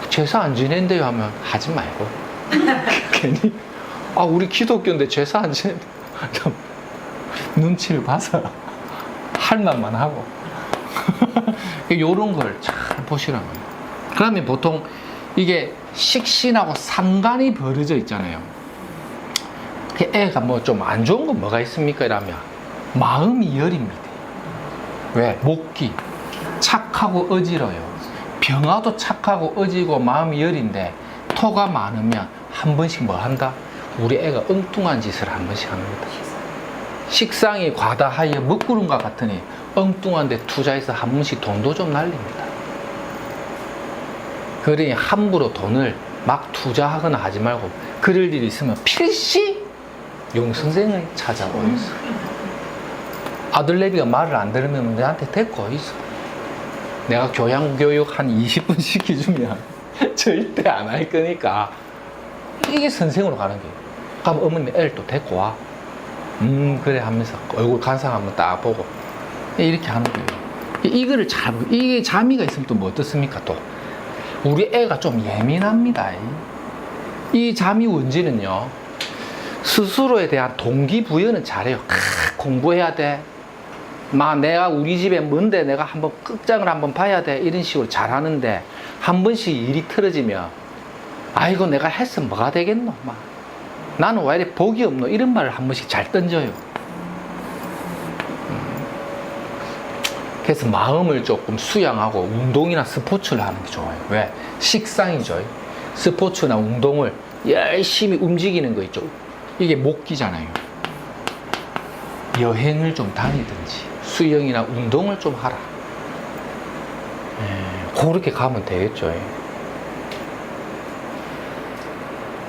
제사 안 지낸대요 하면 하지 말고 괜히 우리 기독교인데 제사 안 지낸대 눈치를 봐서 할 말만 하고 요런 걸 잘 보시라는 거예요. 그러면 보통 이게 식신하고 상관이 벌어져 있잖아요. 애가 뭐 좀 안 좋은 건 뭐가 있습니까? 이러면 마음이 여립니다. 왜? 목기 착하고 어지러요. 병아도 착하고 어지고 마음이 여린데 토가 많으면 한 번씩 뭐 한다? 우리 애가 엉뚱한 짓을 한 번씩 합니다. 식상이 과다하여 먹구름과 같으니 엉뚱한 데 투자해서 한 번씩 돈도 좀 날립니다. 그러니 함부로 돈을 막 투자하거나 하지 말고 그럴 일이 있으면 필시 용선생을 찾아오고 있어. 아들내비가 말을 안 들으면 내한테 데리고 있어. 내가 교양교육 한 20분 시켜주면 절대 안 할 거니까 이게 선생으로 가는 거예요. 그럼 어머니 애를 또 데리고 와. 그래 하면서 얼굴 간상 한번 딱 보고 이렇게 하는 거예요. 이거를 잘 보고 이게 자미가 있으면 또 뭐 어떻습니까? 또 우리 애가 좀 예민합니다. 이 자미 원지는요 스스로에 대한 동기부여는 잘해요. 공부해야 돼. 내가 우리 집에 뭔데 내가 한번 끝장을 한번 봐야 돼. 이런 식으로 잘하는데 한 번씩 일이 틀어지면 아이고 내가 했으면 뭐가 되겠노. 나는 왜 이렇게 복이 없노. 이런 말을 한 번씩 잘 던져요. 그래서 마음을 조금 수양하고 운동이나 스포츠를 하는 게 좋아요. 왜? 식상이죠. 스포츠나 운동을 열심히 움직이는 거 있죠. 이게 목기잖아요. 여행을 좀 다니든지 수영이나 운동을 좀 하라. 그렇게 가면 되겠죠.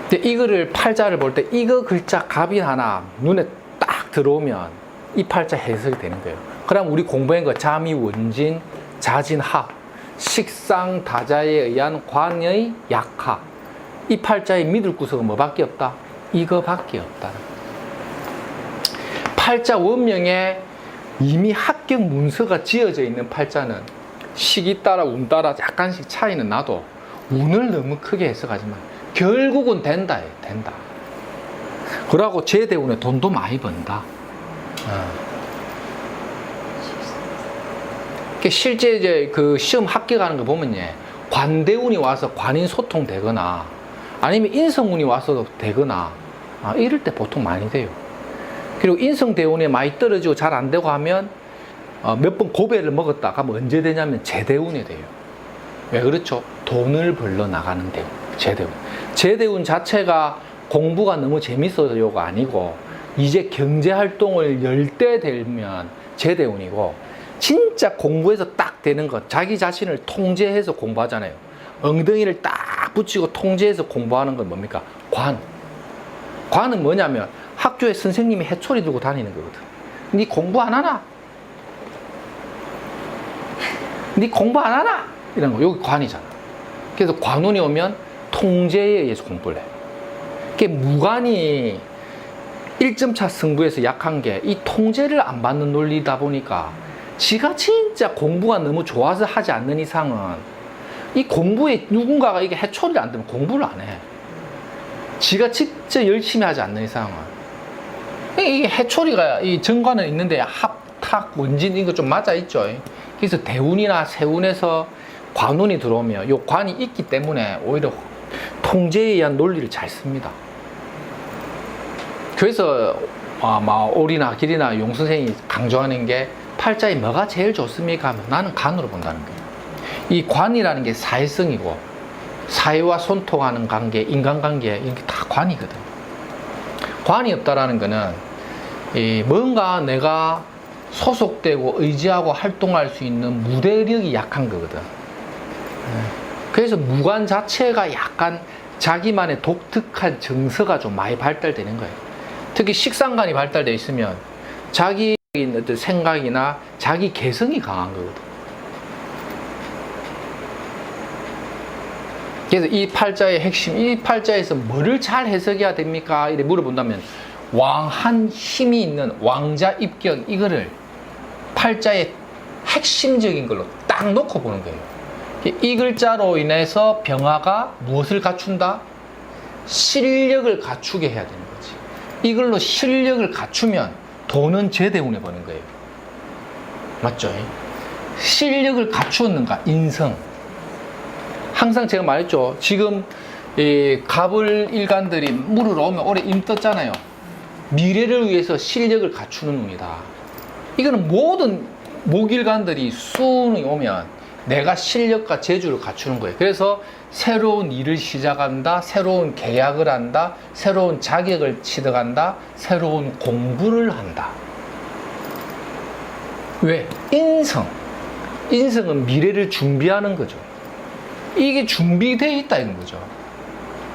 근데 이거를 팔자를 볼 때 이거 글자 갑이 하나 눈에 딱 들어오면 이 팔자 해석이 되는 거예요. 그럼 우리 공부한 거 자미 원진 자진하 식상 다자에 의한 관의 약하 이 팔자의 믿을 구석은 뭐밖에 없다? 이거밖에 없다. 팔자 원명에 이미 합격 문서가 지어져 있는 팔자는 시기 따라 운 따라 약간씩 차이는 나도 운을 너무 크게 해석하지 마. 결국은 된다. 그러고 제대운에 돈도 많이 번다. 실제 이제 그 시험 합격하는 거 보면 관대운이 와서 관인 소통 되거나 아니면 인성운이 와서 되거나 이럴 때 보통 많이 돼요. 그리고 인성대운에 많이 떨어지고 잘 안 되고 하면 몇 번 고배를 먹었다 하면 언제 되냐면 제대운이 돼요. 왜 그렇죠? 돈을 벌러 나가는 대운, 제대운. 제대운 자체가 공부가 너무 재밌어요가 아니고 이제 경제활동을 열 때 되면 제대운이고 진짜 공부해서 딱 되는 것 자기 자신을 통제해서 공부하잖아요. 엉덩이를 딱 붙이고 통제해서 공부하는 건 뭡니까? 관은 뭐냐면 학교에 선생님이 해초리 들고 다니는 거거든. 니 공부 안 하나? 니 공부 안 하나? 이런 거. 여기 관이잖아. 그래서 관운이 오면 통제에 의해서 공부를 해. 그게 무관이 1점차 승부에서 약한 게 이 통제를 안 받는 논리다 보니까 지가 진짜 공부가 너무 좋아서 하지 않는 이상은 이 공부에 누군가가 이게 해초리를 안 되면 공부를 안 해. 지가 진짜 열심히 하지 않는 이상은. 이게 해초리가 이 정관은 있는데 합탁 원진 이거 좀 맞아 있죠. 그래서 대운이나 세운에서 관운이 들어오면 요 관이 있기 때문에 오히려 통제에 의한 논리를 잘 씁니다. 그래서 올이나 길이나 용 선생이 강조하는 게 팔자에 뭐가 제일 좋습니까? 하면 나는 간으로 본다는 거예요. 이 관이라는 게 사회성이고 사회와 소통하는 관계, 인간관계 이게 다 관이거든. 관이 없다라는 거는 뭔가 내가 소속되고 의지하고 활동할 수 있는 무대력이 약한 거거든. 그래서 무관 자체가 약간 자기만의 독특한 정서가 좀 많이 발달되는 거예요. 특히 식상관이 발달되어 있으면 자기의 어떤 생각이나 자기 개성이 강한 거거든. 그래서 이 팔자의 핵심, 이 팔자에서 뭐를 잘 해석해야 됩니까? 이렇게 물어본다면 왕한 힘이 있는 왕자 입경, 이거를 팔자의 핵심적인 걸로 딱 놓고 보는 거예요. 이 글자로 인해서 병화가 무엇을 갖춘다? 실력을 갖추게 해야 되는 거지. 이걸로 실력을 갖추면 돈은 제대운에 버는 거예요. 맞죠? 실력을 갖추었는가? 인성. 항상 제가 말했죠. 지금 이 갑을 일간들이 물으러 오면 올해 임 떴잖아요. 미래를 위해서 실력을 갖추는 운이다. 이거는 모든 목일간들이 수운이 오면 내가 실력과 재주를 갖추는 거예요. 그래서 새로운 일을 시작한다, 새로운 계약을 한다, 새로운 자격을 취득한다, 새로운 공부를 한다. 왜? 인성. 인성은 미래를 준비하는 거죠. 이게 준비되어 있다는 거죠.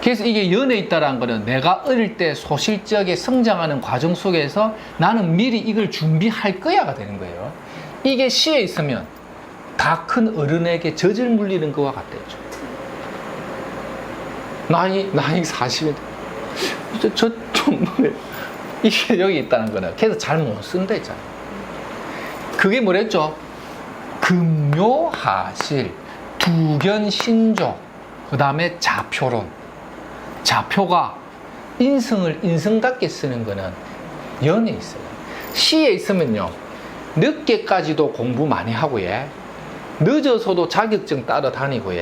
그래서 이게 연에 있다는 거는 내가 어릴 때 소실적에 성장하는 과정 속에서 나는 미리 이걸 준비할 거야가 되는 거예요. 이게 시에 있으면 다 큰 어른에게 젖을 물리는 것과 같대죠. 나이 40인 이게 여기 있다는 거는 그래서 잘 못 쓴다 했잖아요. 그게 뭐랬죠? 금묘하실, 두견신조, 그 다음에 자표론. 자표가 인성을 인성답게 쓰는 거는 연에 있어요. 시에 있으면요, 늦게까지도 공부 많이 하고, 늦어서도 자격증 따라다니고,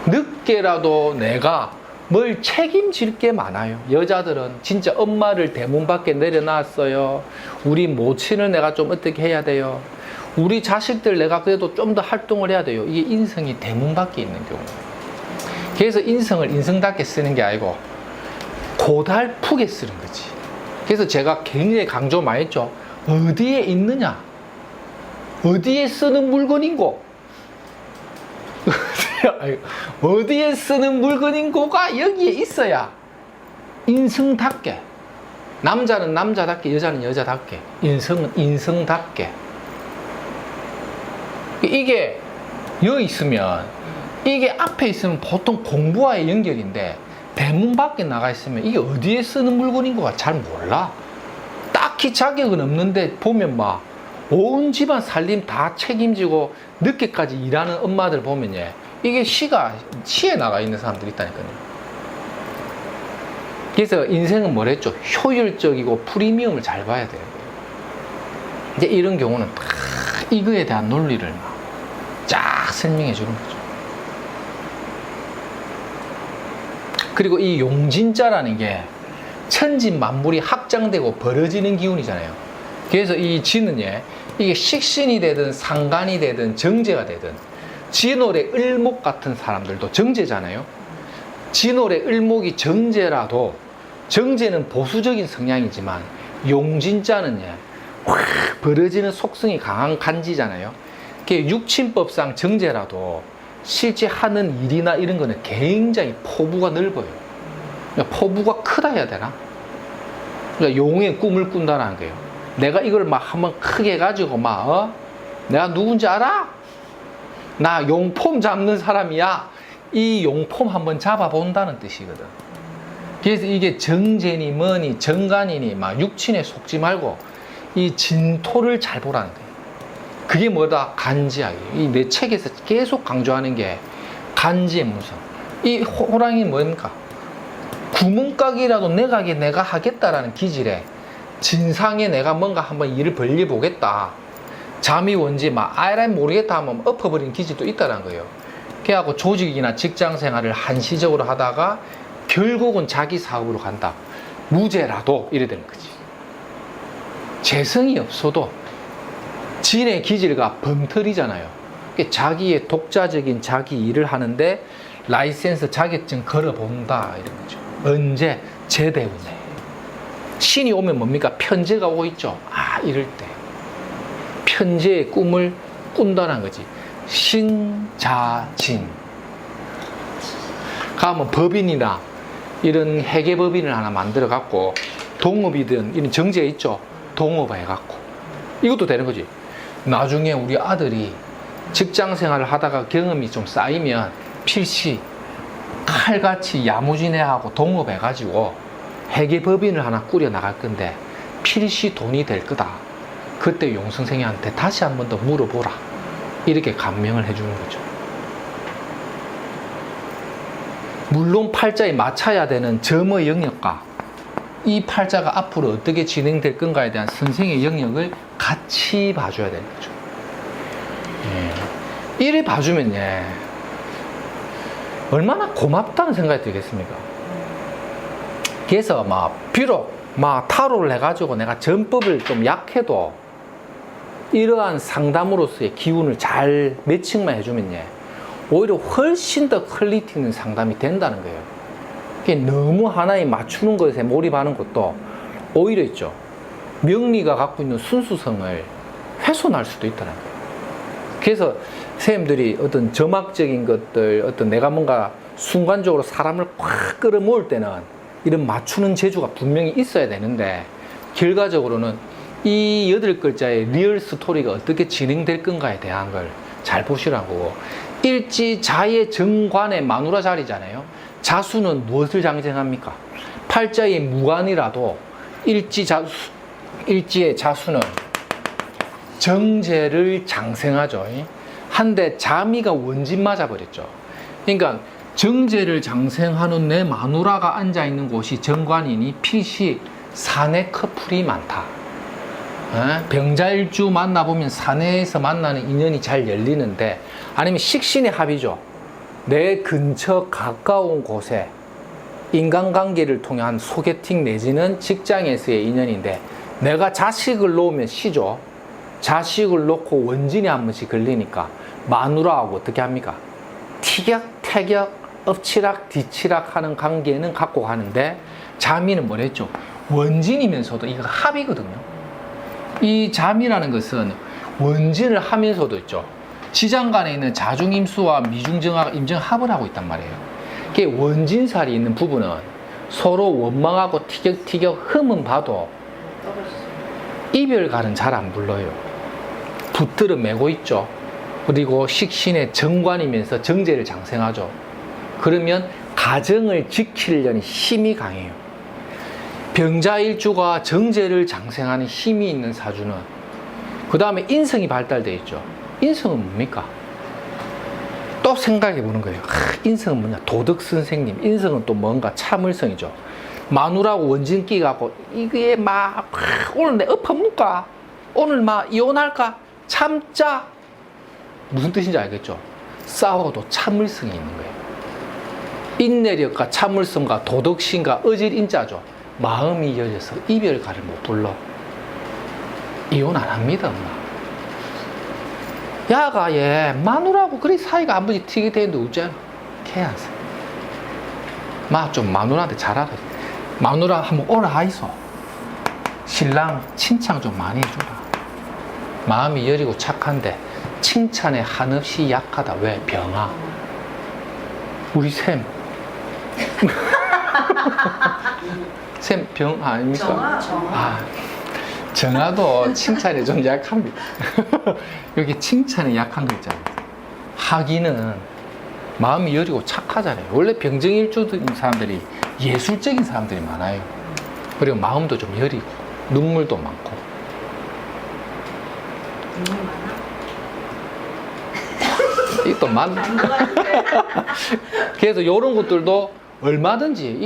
늦게라도 내가 뭘 책임질 게 많아요. 여자들은 진짜 엄마를 대문 밖에 내려놨어요. 우리 모친을 내가 좀 어떻게 해야 돼요. 우리 자식들 내가 그래도 좀 더 활동을 해야 돼요. 이게 인성이 대문 밖에 있는 경우예요. 그래서 인성을 인성답게 쓰는 게 아니고 고달프게 쓰는 거지. 그래서 제가 굉장히 강조 많이 했죠. 어디에 있느냐? 어디에 쓰는 물건인고? 어디에 쓰는 물건인고가 여기에 있어야 인성답게. 남자는 남자답게, 여자는 여자답게, 인성은 인성답게. 이게 여기 있으면, 이게 앞에 있으면 보통 공부와의 연결인데 대문 밖에 나가 있으면 이게 어디에 쓰는 물건인고가 잘 몰라. 딱히 자격은 없는데 보면 막 온 집안 살림 다 책임지고 늦게까지 일하는 엄마들 보면 이게 시에 나가 있는 사람들이 있다니까요. 그래서 인생은 뭐랬죠? 효율적이고 프리미엄을 잘 봐야 되는 거예요. 이제 이런 경우는 다 이거에 대한 논리를 쫙 설명해 주는 거죠. 그리고 이 용진자라는 게 천진만물이 확장되고 벌어지는 기운이잖아요. 그래서 이 진은 이게 식신이 되든 상간이 되든 정제가 되든, 진월의 을목 같은 사람들도 정제잖아요. 진월의 을목이 정제라도 정제는 보수적인 성향이지만 용진자는 확 벌어지는 속성이 강한 간지잖아요. 그게 육친법상 정제라도 실제 하는 일이나 이런 거는 굉장히 포부가 넓어요. 그러니까 포부가 크다 해야 되나? 그러니까 용의 꿈을 꾼다는 거예요. 내가 이걸 막 한번 크게 해가지고 내가 누군지 알아? 나 용폼 잡는 사람이야. 이 용폼 한번 잡아본다는 뜻이거든. 그래서 이게 정제니 뭐니 정간이니 막 육친에 속지 말고 이 진토를 잘 보라는 거예요. 그게 뭐다? 간지하기. 이 내 책에서 계속 강조하는 게 간지의 무성. 이 호랑이는 뭡니까? 구멍가게라도 내가 하겠다라는 기질에 진상에 내가 뭔가 한번 일을 벌려보겠다. 잠이 뭔지 아이라인 모르겠다 하면 엎어버리는 기질도 있다는 거예요. 그래갖고 조직이나 직장 생활을 한시적으로 하다가 결국은 자기 사업으로 간다. 무죄라도 이래 되는 거지. 재성이 없어도 진의 기질과 범털이잖아요. 자기의 독자적인 자기 일을 하는데 라이센스 자격증 걸어본다 이런 거죠. 언제? 제대운에. 신이 오면 뭡니까? 편제가 오고 있죠. 이럴 때 편제의 꿈을 꾼다는 거지. 신자진. 가면 법인이나 이런 회계법인을 하나 만들어 갖고 동업이든 이런 정제 있죠. 동업해 갖고 이것도 되는 거지. 나중에 우리 아들이 직장 생활을 하다가 경험이 좀 쌓이면 필시 칼같이 야무지네하고 동업해 가지고 회계법인을 하나 꾸려 나갈 건데 필시 돈이 될 거다. 그때 용선생한테 다시 한 번 더 물어보라. 이렇게 감명을 해주는 거죠. 물론 팔자에 맞춰야 되는 점의 영역과 이 팔자가 앞으로 어떻게 진행될 건가에 대한 선생의 영역을 같이 봐줘야 되는 거죠. 이래 봐주면 얼마나 고맙다는 생각이 들겠습니까? 그래서 비록 타로를 해가지고 내가 전법을 좀 약해도 이러한 상담으로서의 기운을 잘 매칭만 해주면 오히려 훨씬 더 퀄리티 있는 상담이 된다는 거예요. 너무 하나에 맞추는 것에 몰입하는 것도 오히려 있죠. 명리가 갖고 있는 순수성을 훼손할 수도 있다는 거예요. 그래서 선생님들이 어떤 점학적인 것들, 어떤 내가 뭔가 순간적으로 사람을 확 끌어모을 때는 이런 맞추는 재주가 분명히 있어야 되는데 결과적으로는 이 8글자의 리얼 스토리가 어떻게 진행될 건가에 대한 걸 잘 보시라고. 일지자의 정관의 마누라 자리잖아요. 자수는 무엇을 장생합니까? 팔자의 무관이라도 일지의 자수는 정제를 장생하죠. 한데 자미가 원진 맞아버렸죠. 그러니까 정제를 장생하는 내 마누라가 앉아있는 곳이 정관이니 필시 사내 커플이 많다. 병자일주 만나보면 사내에서 만나는 인연이 잘 열리는데, 아니면 식신의 합이죠. 내 근처 가까운 곳에 인간관계를 통한 소개팅 내지는 직장에서의 인연인데, 내가 자식을 놓으면 시죠. 자식을 놓고 원진이 한 번씩 걸리니까 마누라하고 어떻게 합니까? 티격태격 엎치락 뒤치락 하는 관계는 갖고 가는데, 자미는 뭐랬죠? 원진이면서도 이거 합이거든요. 이 자미라는 것은 원진을 하면서도 있죠. 지장간에 있는 자중임수와 미중정화가 임정합을 하고 있단 말이에요. 그게 원진살이 있는 부분은 서로 원망하고 티격티격 흠은 봐도 이별가는 잘 안 불러요. 붙들어 매고 있죠. 그리고 식신의 정관이면서 정제를 장생하죠. 그러면 가정을 지키려는 힘이 강해요. 병자일주가 정제를 장생하는 힘이 있는 사주는 그 다음에 인성이 발달되어 있죠. 인성은 뭡니까? 또 생각해 보는 거예요. 인성은 뭐냐? 도덕 선생님. 인성은 또 뭔가 참을성이죠. 마누라고 원진 끼갖고 이게 오늘 내 엎어물까? 오늘 이혼할까? 참자. 무슨 뜻인지 알겠죠? 싸워도 참을성이 있는 거예요. 인내력과 참을성과 도덕심과 의질인자죠. 마음이 열려서 이별가를 못 불러. 이혼 안 합니다, 엄마. 야가 마누라하고 그리 사이가 한 번씩 튀게 되는데 어째 개안세. 좀 마누라한테 잘하라. 마누라 한번 오라 하이소. 신랑 칭찬 좀 많이 해주라. 마음이 여리고 착한데 칭찬에 한없이 약하다. 왜? 병아. 우리 샘. 샘 병 아닙니까? 정아도 칭찬에 좀 약합니다. 여기 칭찬에 약한 거 있잖아요. 하기는 마음이 여리고 착하잖아요. 원래 병정일주인 사람들이 예술적인 사람들이 많아요. 그리고 마음도 좀 여리고 눈물도 많고. 이또 많. 그래서 이런 것들도 얼마든지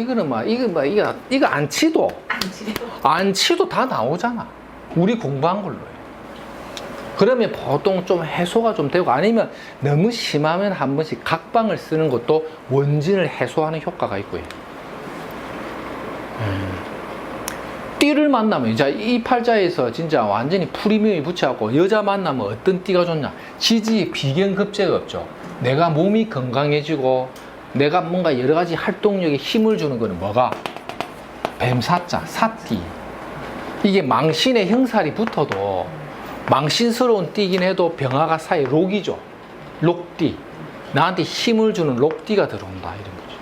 이거 안 치도 다 나오잖아. 우리 공부한 걸로요. 그러면 보통 좀 해소가 좀 되고, 아니면 너무 심하면 한 번씩 각방을 쓰는 것도 원진을 해소하는 효과가 있고요. 띠를 만나면 이제 이 팔자에서 진짜 완전히 프리미엄이 붙여갖고 여자 만나면 어떤 띠가 좋냐? 지지 비견급제가 없죠. 내가 몸이 건강해지고 내가 뭔가 여러 가지 활동력에 힘을 주는 거는 뭐가? 뱀사자, 사띠. 이게 망신의 형살이 붙어도 망신스러운 띠긴 해도 병화가 사이 록이죠. 록띠. 나한테 힘을 주는 록띠가 들어온다. 이런 거죠.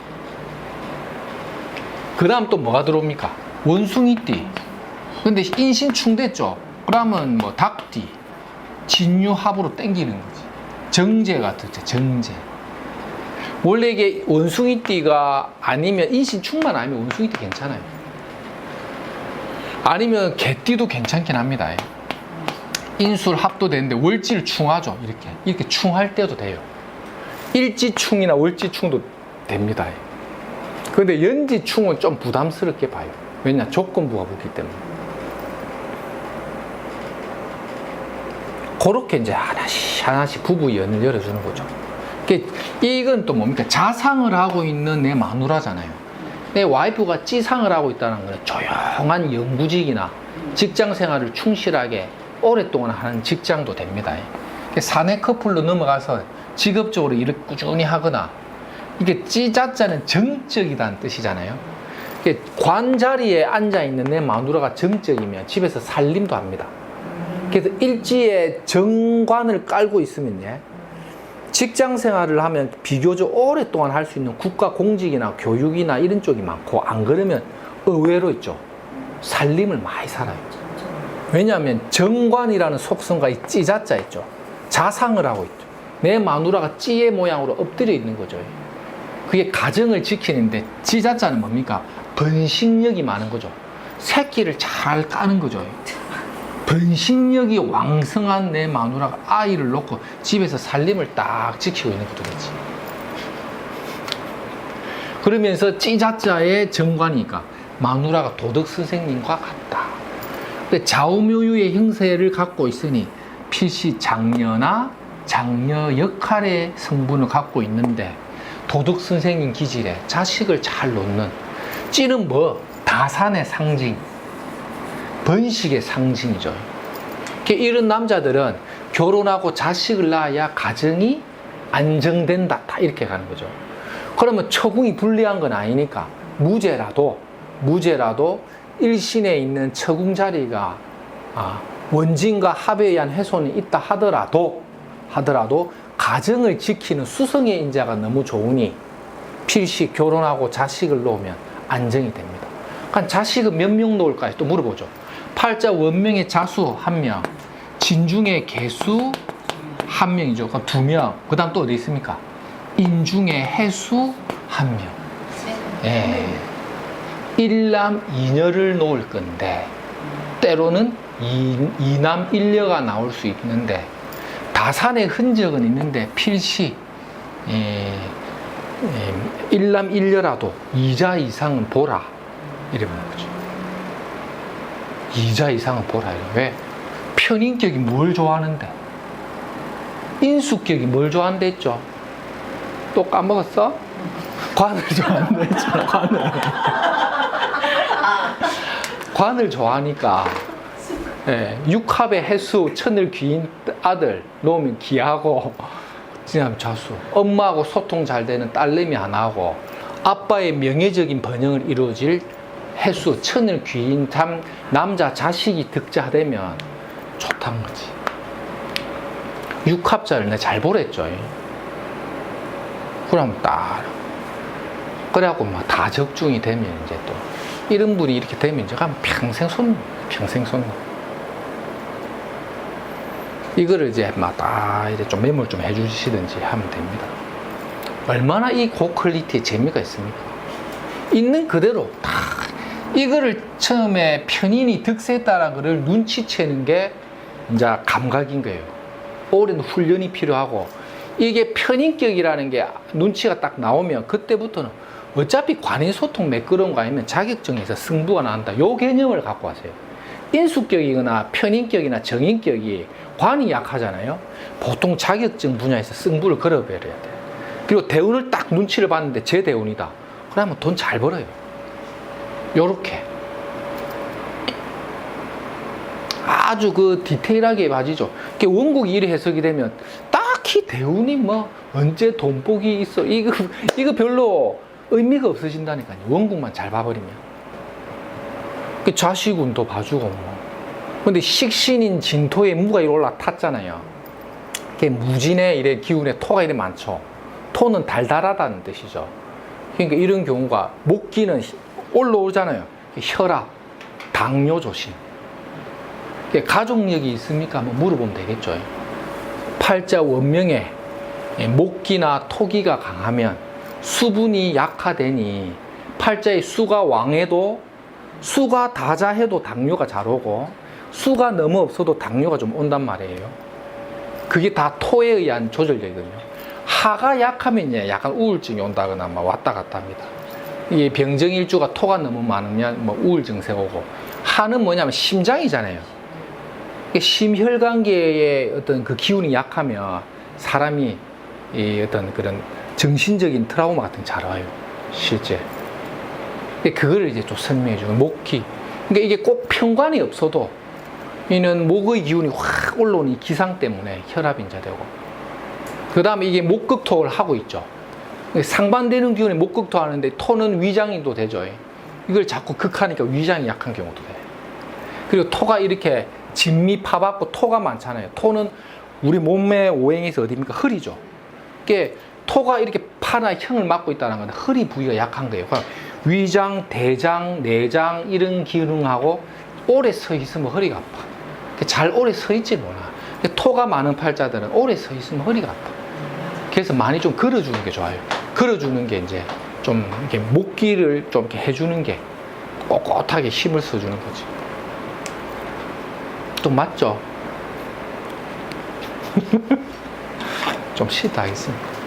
그 다음 또 뭐가 들어옵니까? 원숭이띠. 근데 인신충됐죠? 그러면 뭐 닭띠, 진유합으로 땡기는 거지. 정제가 들죠. 정제. 원래 이게 원숭이띠가 아니면 인신충만 아니면 원숭이띠 괜찮아요. 아니면 개띠도 괜찮긴 합니다. 인술합도 되는데 월지충하죠. 이렇게 충할 때도 돼요. 일지충이나 월지충도 됩니다. 근데 연지충은 좀 부담스럽게 봐요. 왜냐? 조건부가 붙기 때문에. 그렇게 이제 하나씩 부부 연을 열어주는 거죠. 이건 또 뭡니까? 자상을 하고 있는 내 마누라잖아요. 내 와이프가 찌상을 하고 있다는 거는 조용한 영구직이나 직장 생활을 충실하게 오랫동안 하는 직장도 됩니다. 사내 커플로 넘어가서 직업적으로 일을 꾸준히 하거나, 이게 찌자자는 정적이라는 뜻이잖아요. 관 자리에 앉아 있는 내 마누라가 정적이면 집에서 살림도 합니다. 그래서 일지에 정관을 깔고 있으면 직장 생활을 하면 비교적 오랫동안 할 수 있는 국가 공직이나 교육이나 이런 쪽이 많고, 안 그러면 의외로 있죠. 살림을 많이 살아요. 왜냐하면 정관이라는 속성과 이 찌자자 있죠. 자상을 하고 있죠. 내 마누라가 찌의 모양으로 엎드려 있는 거죠. 그게 가정을 지키는데, 찌자자는 뭡니까? 번식력이 많은 거죠. 새끼를 잘 까는 거죠. 번식력이 왕성한 내 마누라가 아이를 놓고 집에서 살림을 딱 지키고 있는 것도 되지. 그러면서 찌자자의 정관이니까 마누라가 도덕 선생님과 같다. 좌우묘유의 형세를 갖고 있으니 필시 장녀나 장녀 역할의 성분을 갖고 있는데, 도덕 선생님 기질에 자식을 잘 놓는, 찌는 뭐? 다산의 상징, 번식의 상징이죠. 이런 남자들은 결혼하고 자식을 낳아야 가정이 안정된다, 다 이렇게 가는 거죠. 그러면 처궁이 불리한 건 아니니까 무죄라도 일신에 있는 처궁 자리가 원진과 합에 의한 훼손이 있다 하더라도 가정을 지키는 수성의 인자가 너무 좋으니 필시 결혼하고 자식을 놓으면 안정이 됩니다. 그러니까 자식은 몇 명 놓을까요? 또 물어보죠. 팔자 원명의 자수 1명, 진중의 개수 1명이죠. 그럼 2명. 그 다음 또 어디 있습니까? 인중의 해수 1명. 예. 일남 이녀를 놓을 건데, 때로는 이남 일녀가 나올 수 있는데, 다산의 흔적은 있는데 필시 일남 일녀라도 2자 이상은 보라, 이러는 거죠. 2자 이상은 보라. 왜? 편인격이 뭘 좋아하는데? 인수격이 뭘 좋아한다 했죠? 또 까먹었어? 관을 좋아한다 했잖아. 관을 좋아하니까, 육합의 해수, 천을 귀인 아들 놓으면 귀하고, 그다음 자수. 엄마하고 소통 잘 되는 딸내미 하나하고, 아빠의 명예적인 번영을 이루어질 해수, 천을 귀인 참 남자 자식이 득자되면 좋다는 거지. 육합자를 내가 잘 보랬죠. 그럼 딱 그래갖고 막 다 적중이 되면 이제 또 이런 분이 이렇게 되면 이제 가면 평생 손. 이거를 이제 막 다 이제 좀 매물 좀 해주시든지 하면 됩니다. 얼마나 이 고퀄리티의 재미가 있습니까? 있는 그대로 다 이거를 처음에 편인이 득세했다라는 거를 눈치채는 게 이제 감각인 거예요. 오랜 훈련이 필요하고, 이게 편인격이라는 게 눈치가 딱 나오면 그때부터는 어차피 관인소통 매끄러운 거 아니면 자격증에서 승부가 난다. 요 개념을 갖고 하세요. 인수격이거나 편인격이나 정인격이 관이 약하잖아요. 보통 자격증 분야에서 승부를 걸어버려야 돼요. 그리고 대운을 딱 눈치를 봤는데 제 대운이다. 그러면 돈 잘 벌어요. 요렇게 아주 그 디테일하게 맞이죠. 원국이 이래 해석이 되면 딱히 대운이 뭐 언제 돈복이 있어, 이거 별로 의미가 없어진다니까요. 원국만 잘 봐버리면. 좌식운도 봐주고 뭐. 근데 식신인 진토에 무가 올라탔잖아요. 그게 무진에 이래 기운에 토가 이래 많죠. 토는 달달하다는 뜻이죠. 그러니까 이런 경우가 목기는 올라오잖아요. 혈압, 당뇨 조심. 가족력이 있습니까? 한번 물어보면 되겠죠. 팔자 원명에 목기나 토기가 강하면 수분이 약화되니 팔자의 수가 왕해도 수가 다자해도 당뇨가 잘 오고 수가 너무 없어도 당뇨가 좀 온단 말이에요. 그게 다 토에 의한 조절력이거든요. 하가 약하면 약간 우울증이 온다거나 막 왔다 갔다 합니다. 이게 병정일주가 토가 너무 많으면 뭐 우울 증세 오고, 하는 뭐냐면 심장이잖아요. 심혈관계의 어떤 그 기운이 약하면 사람이 이 어떤 그런 정신적인 트라우마 같은 게 잘 와요, 실제. 그거를 이제 좀 설명해 주고, 목기. 그러니까 이게 꼭 편관이 없어도 이는 목의 기운이 확 올라오는 이 기상 때문에 혈압이 인자 되고, 그 다음에 이게 목극토를 하고 있죠. 상반되는 기운이 목극토 하는데 토는 위장인도 되죠. 이걸 자꾸 극하니까 위장이 약한 경우도 돼요. 그리고 토가 이렇게 진미 파받고 토가 많잖아요. 토는 우리 몸의 오행에서 어디입니까? 허리죠. 이게 토가 이렇게 파나 형을 맡고 있다는 건 허리 부위가 약한 거예요. 위장, 대장, 내장 이런 기능하고 오래 서 있으면 허리가 아파. 잘 오래 서 있지 못하. 토가 많은 팔자들은 오래 서 있으면 허리가 아파. 그래서 많이 좀 걸어주는 게 좋아요. 걸어주는 게 이제 좀 이렇게 목기를 좀 이렇게 해주는 게 꼿꼿하게 힘을 써주는 거지. 또 맞죠? 좀 쉬다 하겠습니다.